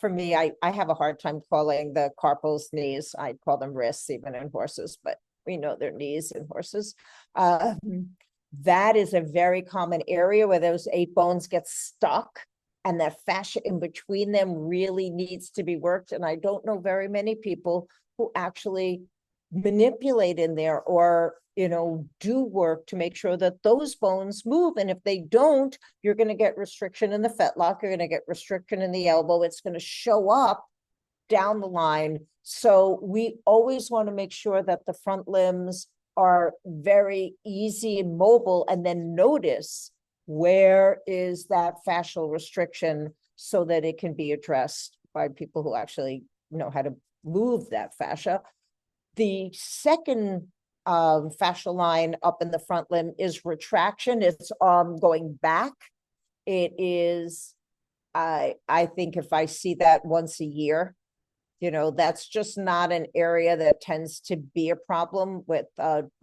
S2: For me, I have a hard time calling the carpals knees. I call them wrists even in horses, but we know they're knees in horses. That is a very common area where those 8 bones get stuck, and that fascia in between them really needs to be worked. And I don't know very many people who actually manipulate in there or, you know, do work to make sure that those bones move. And if they don't, you're going to get restriction in the fetlock, you're going to get restriction in the elbow. It's going to show up down the line. So we always want to make sure that the front limbs are very easy and mobile, and then notice where is that fascial restriction so that it can be addressed by people who actually know how to move that fascia. The second fascial line up in the front limb is retraction. It's going back. It is, I think if I see that once a year, you know, that's just not an area that tends to be a problem with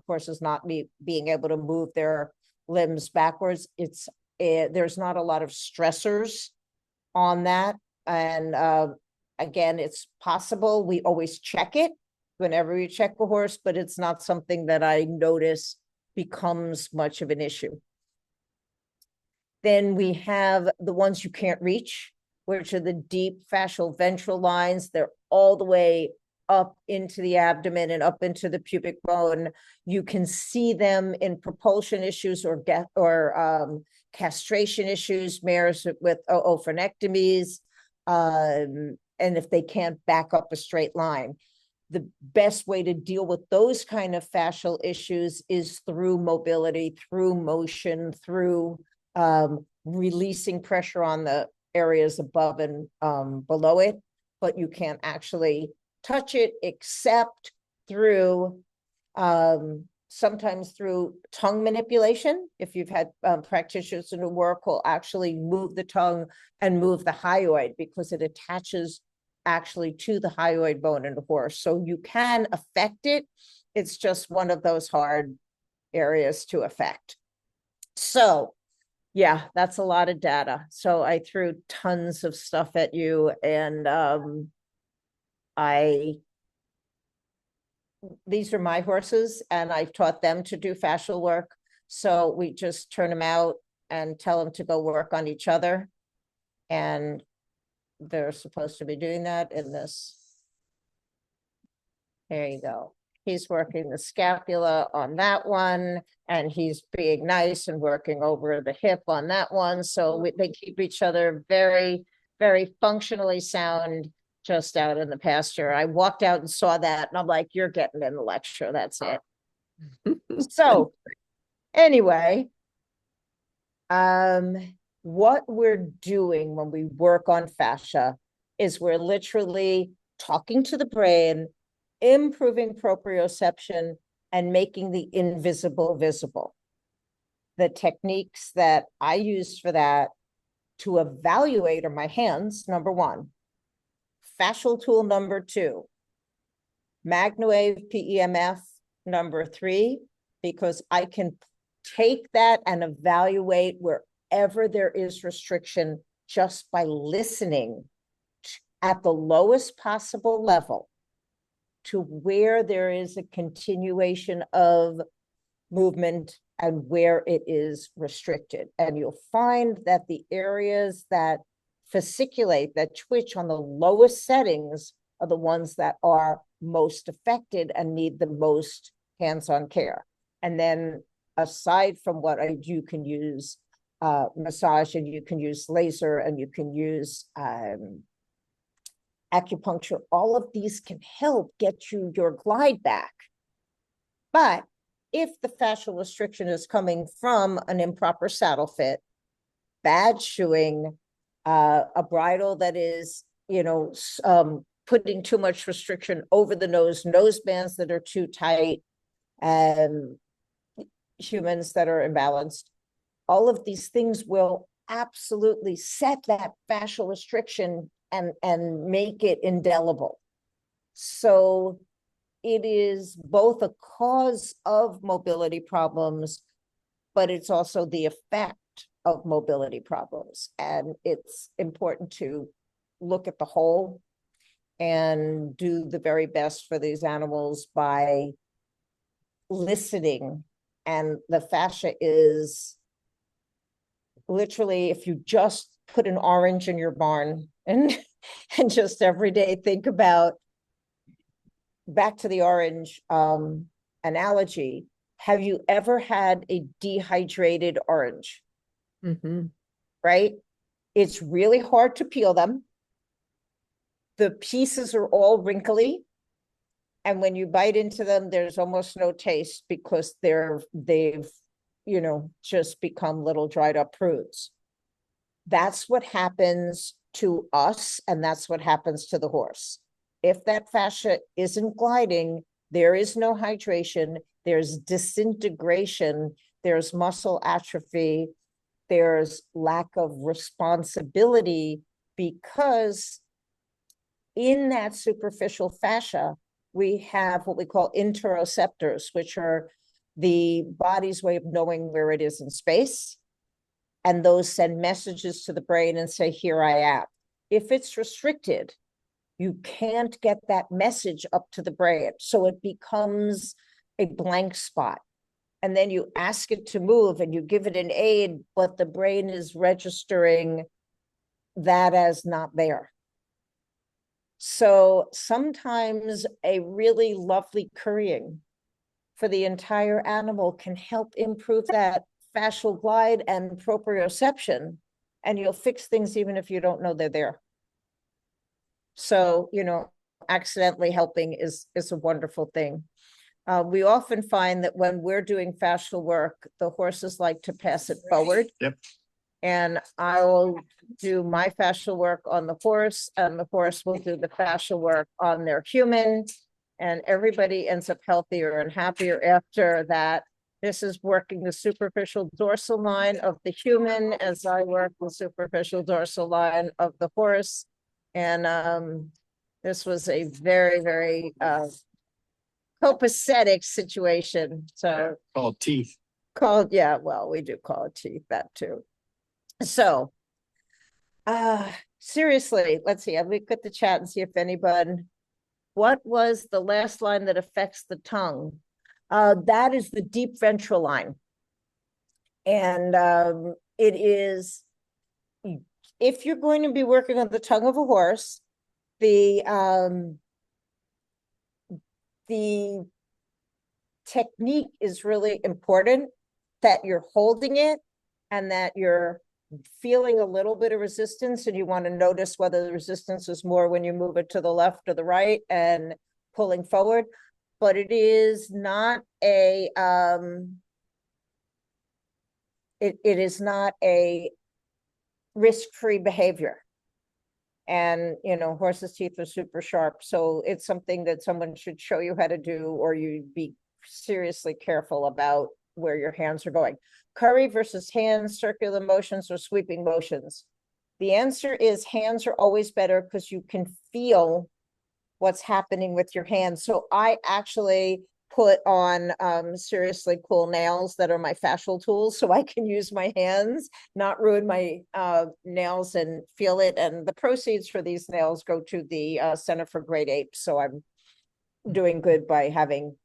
S2: horses not being able to move their limbs backwards. There's not a lot of stressors on that. And again, it's possible. We always check it whenever we check a horse, but it's not something that I notice becomes much of an issue. Then we have the ones you can't reach, which are the deep fascial ventral lines. They're all the way up into the abdomen and up into the pubic bone. You can see them in propulsion issues or castration issues, mares with oophorectomies, and if they can't back up a straight line. The best way to deal with those kind of fascial issues is through mobility, through motion, through releasing pressure on the areas above and below it, but you can't actually touch it except through sometimes through tongue manipulation. If you've had practitioners who work will actually move the tongue and move the hyoid because it attaches actually to the hyoid bone in the horse. So you can affect it. It's just one of those hard areas to affect. So yeah, that's a lot of data. So I threw tons of stuff at you, and these are my horses and I've taught them to do fascial work. So we just turn them out and tell them to go work on each other. And they're supposed to be doing that in this. There you go. He's working the scapula on that one, and he's being nice and working over the hip on that one. So they keep each other very, very functionally sound just out in the pasture. I walked out and saw that, and I'm like, you're getting in the lecture. That's it. So anyway, what we're doing when we work on fascia is we're literally talking to the brain, improving proprioception, and making the invisible visible. The techniques that I use for that to evaluate are my hands, number one. Fascial tool, number two. MagnaWave PEMF, number three, because I can take that and evaluate wherever there is restriction just by listening at the lowest possible level to where there is a continuation of movement and where it is restricted. And you'll find that the areas that fasciculate, that twitch on the lowest settings are the ones that are most affected and need the most hands-on care. And then aside from what you can use massage, and you can use laser, and you can use acupuncture, all of these can help get you your glide back. But if the fascial restriction is coming from an improper saddle fit, bad shoeing, a bridle that is, putting too much restriction over the nose bands that are too tight, humans that are imbalanced, all of these things will absolutely set that fascial restriction and make it indelible. So it is both a cause of mobility problems, but it's also the effect of mobility problems. And it's important to look at the whole and do the very best for these animals by listening. And the fascia is literally, if you just put an orange in your barn and just every day think about, back to the orange analogy, have you ever had a dehydrated orange?
S1: Mm-hmm.
S2: Right? It's really hard to peel them. The pieces are all wrinkly. And when you bite into them, there's almost no taste because they've just become little dried up prudes. That's what happens to us, and that's what happens to the horse. If that fascia isn't gliding, there is no hydration, there's disintegration, there's muscle atrophy, there's lack of responsibility, because in that superficial fascia, we have what we call interoceptors, which are the body's way of knowing where it is in space. And those send messages to the brain and say, here I am. If it's restricted, you can't get that message up to the brain. So it becomes a blank spot. And then you ask it to move and you give it an aid, but the brain is registering that as not there. So sometimes a really lovely currying for the entire animal can help improve that fascial glide and proprioception, and you'll fix things even if you don't know they're there. So, accidentally helping is a wonderful thing. We often find that when we're doing fascial work, the horses like to pass it forward.
S4: Yep.
S2: And I will do my fascial work on the horse, and the horse will do the fascial work on their human. And everybody ends up healthier and happier after that. This is working the superficial dorsal line of the human as I work the superficial dorsal line of the horse. And this was a very, very copacetic situation. So
S4: Called teeth.
S2: yeah, well, we do call it teeth, that too. So seriously, let's see, we look at the chat and see if anyone, what was the last line that affects the tongue? That is the deep ventral line. And it is, if you're going to be working on the tongue of a horse, the technique is really important, that you're holding it and that you're feeling a little bit of resistance, and you want to notice whether the resistance is more when you move it to the left or the right and pulling forward. But it is not a it is not a risk-free behavior. And horses' teeth are super sharp, so it's something that someone should show you how to do, or you'd be seriously careful about where your hands are going. Curry versus hands, circular motions or sweeping motions. The answer is hands are always better because you can feel what's happening with your hands. So I actually put on seriously cool nails that are my fascial tools, so I can use my hands, not ruin my nails, and feel it. And the proceeds for these nails go to the Center for Great Apes. So I'm doing good by having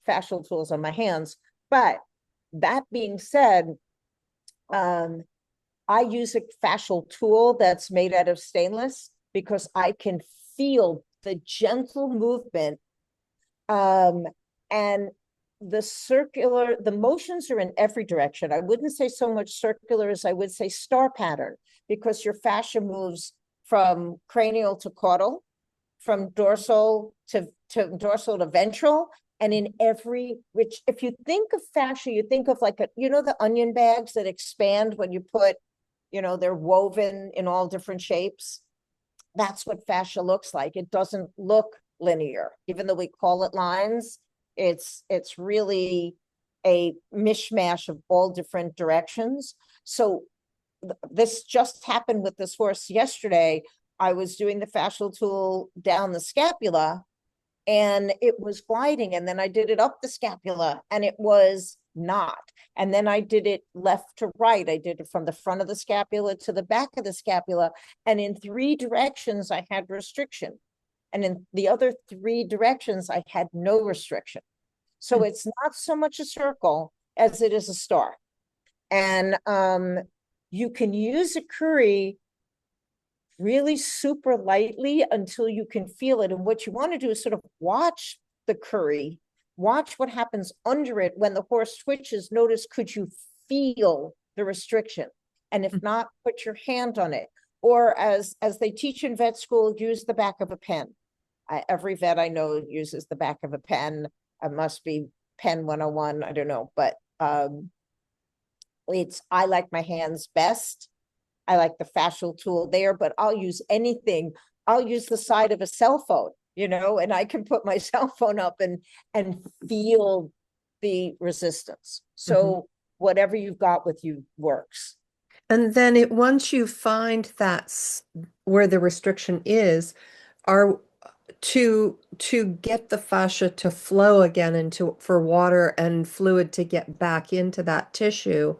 S2: fascial tools on my hands. But that being said, I use a fascial tool that's made out of stainless because I can feel the gentle movement, and the motions are in every direction. I wouldn't say so much circular as I would say star pattern, because your fascia moves from cranial to caudal, from dorsal to ventral, and in every, which, if you think of fascia, you think of like the onion bags that expand when you put, they're woven in all different shapes. That's what fascia looks like. It doesn't look linear, even though we call it lines. It's really a mishmash of all different directions. So this just happened with this horse yesterday. I was doing the fascial tool down the scapula, and it was gliding, and then I did it up the scapula, and it was not. And then I did it left to right. I did it from the front of the scapula to the back of the scapula, and in 3 directions I had restriction, and in the other 3 directions I had no restriction. So it's not so much a circle as it is a star. And you can use a curry really super lightly until you can feel it. And what you want to do is sort of watch the curry, watch what happens under it. When the horse twitches, notice, could you feel the restriction? And if not, put your hand on it. Or as they teach in vet school, use the back of a pen. Every vet I know uses the back of a pen. It must be pen 101, I don't know. But I like my hands best. I like the fascial tool there, but I'll use anything. I'll use the side of a cell phone, and I can put my cell phone up and feel the resistance. So whatever you've got with you works.
S1: And then once you find that's where the restriction is, are to get the fascia to flow again and for water and fluid to get back into that tissue,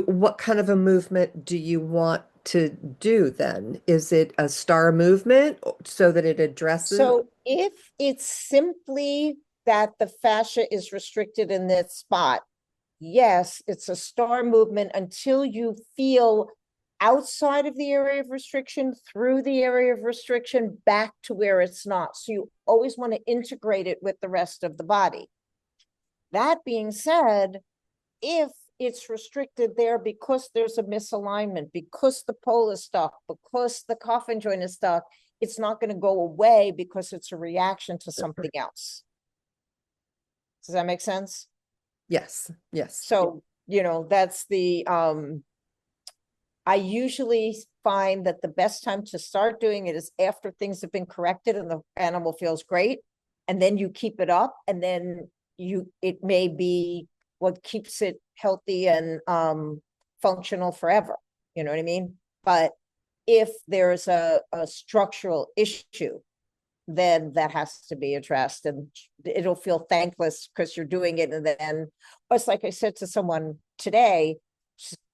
S1: what kind of a movement do you want to do then? Is it a star movement so that it addresses?
S2: So if it's simply that the fascia is restricted in that spot, yes, it's a star movement until you feel outside of the area of restriction, through the area of restriction, back to where it's not. So you always want to integrate it with the rest of the body. That being said, if it's restricted there because there's a misalignment, because the pole is stuck, because the coffin joint is stuck, it's not going to go away because it's a reaction to something else. Does that make sense?
S1: Yes, yes.
S2: So, that's the, I usually find that the best time to start doing it is after things have been corrected and the animal feels great. And then you keep it up, and then it may be what keeps it healthy and functional forever. You know what I mean? But if there's a structural issue, then that has to be addressed, and it'll feel thankless because you're doing it. And then it's like I said to someone today,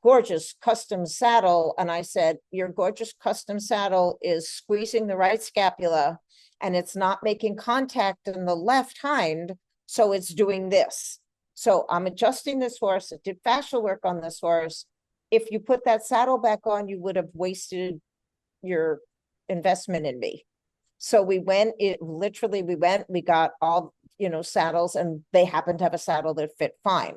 S2: gorgeous custom saddle. And I said, your gorgeous custom saddle is squeezing the right scapula and it's not making contact in the left hind. So it's doing this. So I'm adjusting this horse. It did fascial work on this horse. If you put that saddle back on, you would have wasted your investment in me. So we got all, saddles, and they happened to have a saddle that fit fine.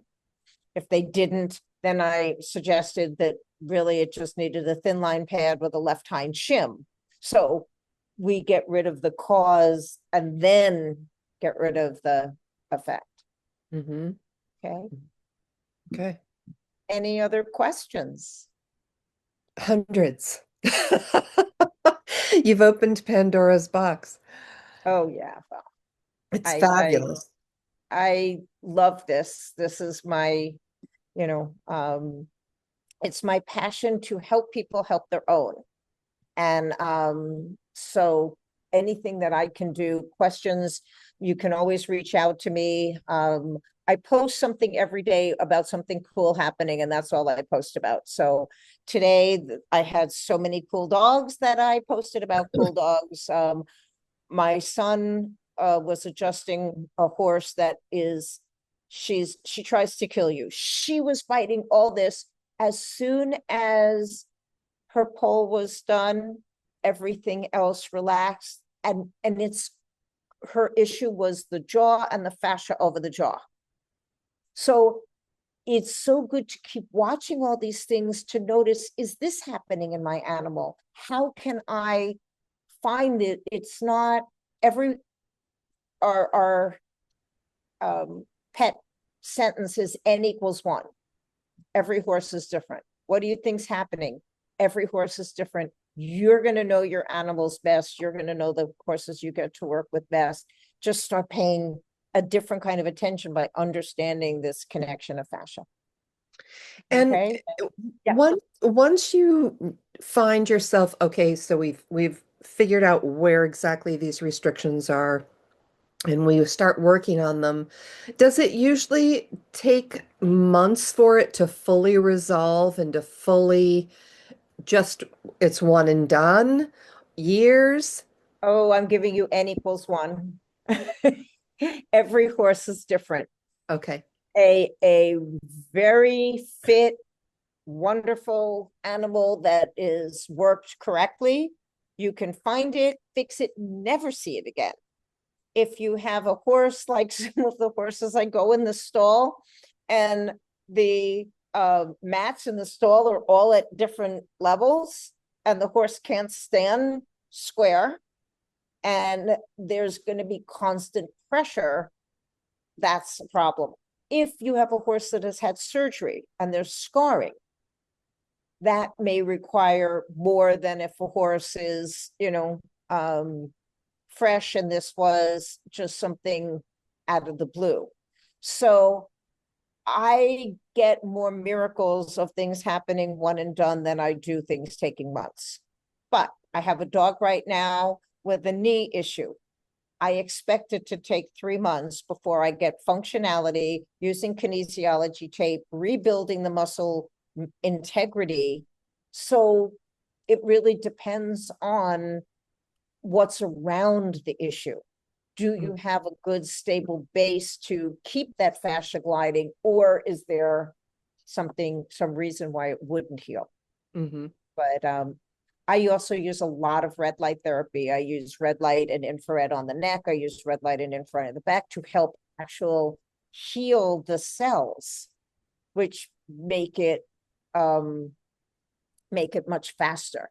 S2: If they didn't, then I suggested that really it just needed a thin line pad with a left hind shim. So we get rid of the cause and then get rid of the effect. Okay.
S1: Okay.
S2: Any other questions?
S1: Hundreds. You've opened Pandora's box.
S2: Oh yeah. Well,
S1: It's fabulous.
S2: I love this. This is my, it's my passion to help people help their own. And so anything that I can do, questions, you can always reach out to me. I post something every day about something cool happening, and that's all I post about. So today I had so many cool dogs that I posted about cool dogs. My son was adjusting a horse that she tries to kill you. She was fighting all this. As soon as her pole was done, everything else relaxed. And her issue was the jaw and the fascia over the jaw. So it's so good to keep watching all these things to notice, is this happening in my animal? How can I find it? It's not our pet sentence is N equals 1. Every horse is different. What do you think's happening? Every horse is different. You're going to know your animals best. You're going to know the horses you get to work with best. Just start paying a different kind of attention by understanding this connection of fascia.
S1: And
S2: okay? Yeah.
S1: once you find yourself, okay, so we've figured out where exactly these restrictions are, and we start working on them, does it usually take months for it to fully resolve and to fully it's one and done? Years?
S2: Oh, I'm giving you N equals 1. Every horse is different.
S1: Okay.
S2: A very fit, wonderful animal that is worked correctly, you can find it, fix it, never see it again. If you have a horse like some of the horses I go in the stall, and the mats in the stall are all at different levels, and the horse can't stand square, and there's going to be constant pressure, that's a problem. if you have a horse that has had surgery and there's scarring, that may require more than if a horse is, fresh and this was just something out of the blue. So I get more miracles of things happening one and done than I do things taking months. But I have a dog right now with a knee issue. I expect it to take 3 months before I get functionality using kinesiology tape, rebuilding the muscle integrity. So it really depends on what's around the issue. Do you have a good stable base to keep that fascia gliding, or is there some reason why it wouldn't heal?
S1: Mm-hmm.
S2: But I also use a lot of red light therapy. I use red light and infrared on the neck. I use red light and infrared on the back to help heal the cells, which make it much faster.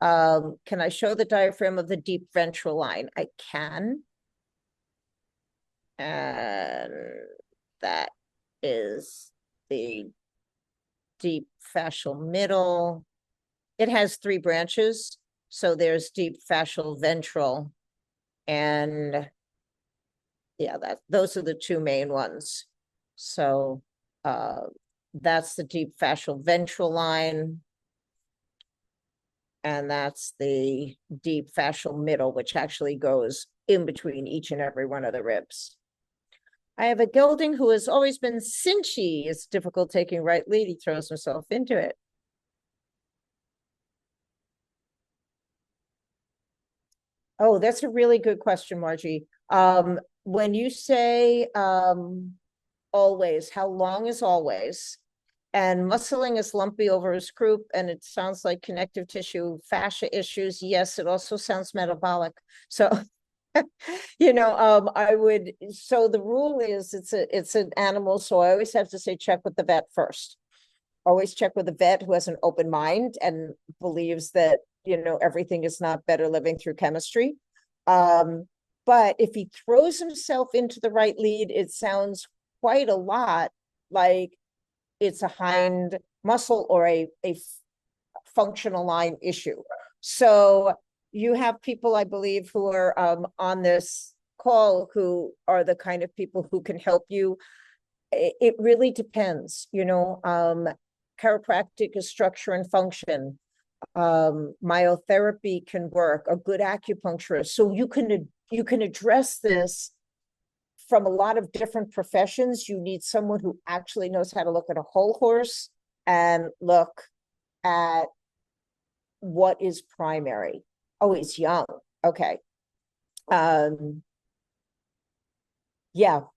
S2: Can I show the diaphragm of the deep ventral line? I can. And that is the deep fascial middle. It has 3 branches. So there's deep fascial ventral. And yeah, those are the 2 main ones. So that's the deep fascial ventral line. And that's the deep fascial middle, which actually goes in between each and every one of the ribs. I have a gelding who has always been cinchy. It's difficult taking right lead. He throws himself into it. Oh, that's a really good question, Margie. When you say always, how long is always? And muscling is lumpy over his croup, and it sounds like connective tissue fascia issues. Yes, it also sounds metabolic. So, I would. So the rule is, it's an animal. So I always have to say check with the vet first. Always check with a vet who has an open mind and believes that everything is not better living through chemistry. But if he throws himself into the right lead, it sounds quite a lot like it's a hind muscle or a functional line issue. So you have people, I believe, who are on this call who are the kind of people who can help you. It really depends, chiropractic is structure and function. Myotherapy can work, a good acupuncturist. So you can address this from a lot of different professions. You need someone who actually knows how to look at a whole horse and look at what is primary. Oh, he's young. Okay. Yeah.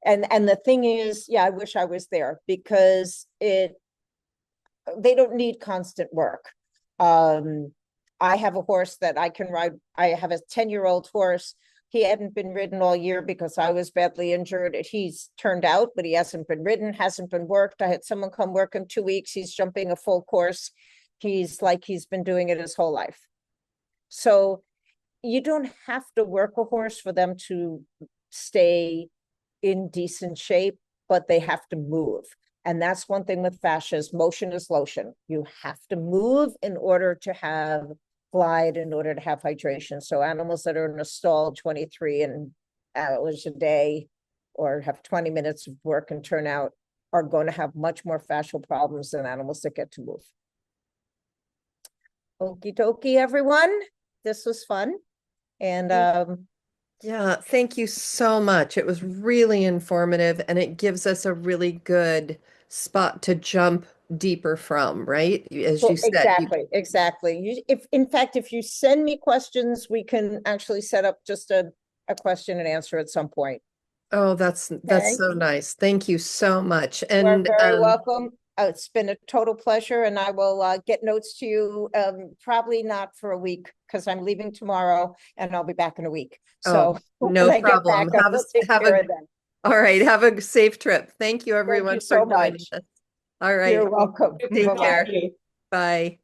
S2: And the thing is, yeah, I wish I was there because they don't need constant work. I have a horse that I can ride. I have a 10-year-old horse. He hadn't been ridden all year because I was badly injured. He's turned out, but he hasn't been ridden, hasn't been worked. I had someone come work in 2 weeks. He's jumping a full course. He's been doing it his whole life. So you don't have to work a horse for them to stay in decent shape, but they have to move. And that's one thing with fascia is motion is lotion. You have to move in order to have glide, in order to have hydration. So animals that are in a stall 23 hours a day or have 20 minutes of work and turn out are going to have much more fascial problems than animals that get to move. Okie dokie, everyone. This was fun. And
S1: yeah, thank you so much. It was really informative and it gives us a really good spot to jump deeper from, right? As you said.
S2: Exactly. If you send me questions, we can actually set up just a question and answer at some point.
S1: Oh, that's so nice. Thank you so much. And
S2: you're very welcome. It's been a total pleasure, and I will get notes to you, probably not for a week because I'm leaving tomorrow and I'll be back in a week. So
S1: no problem. All right. Have a safe trip. Thank you everyone for joining us. All right.
S2: You're welcome.
S1: Take care. Bye.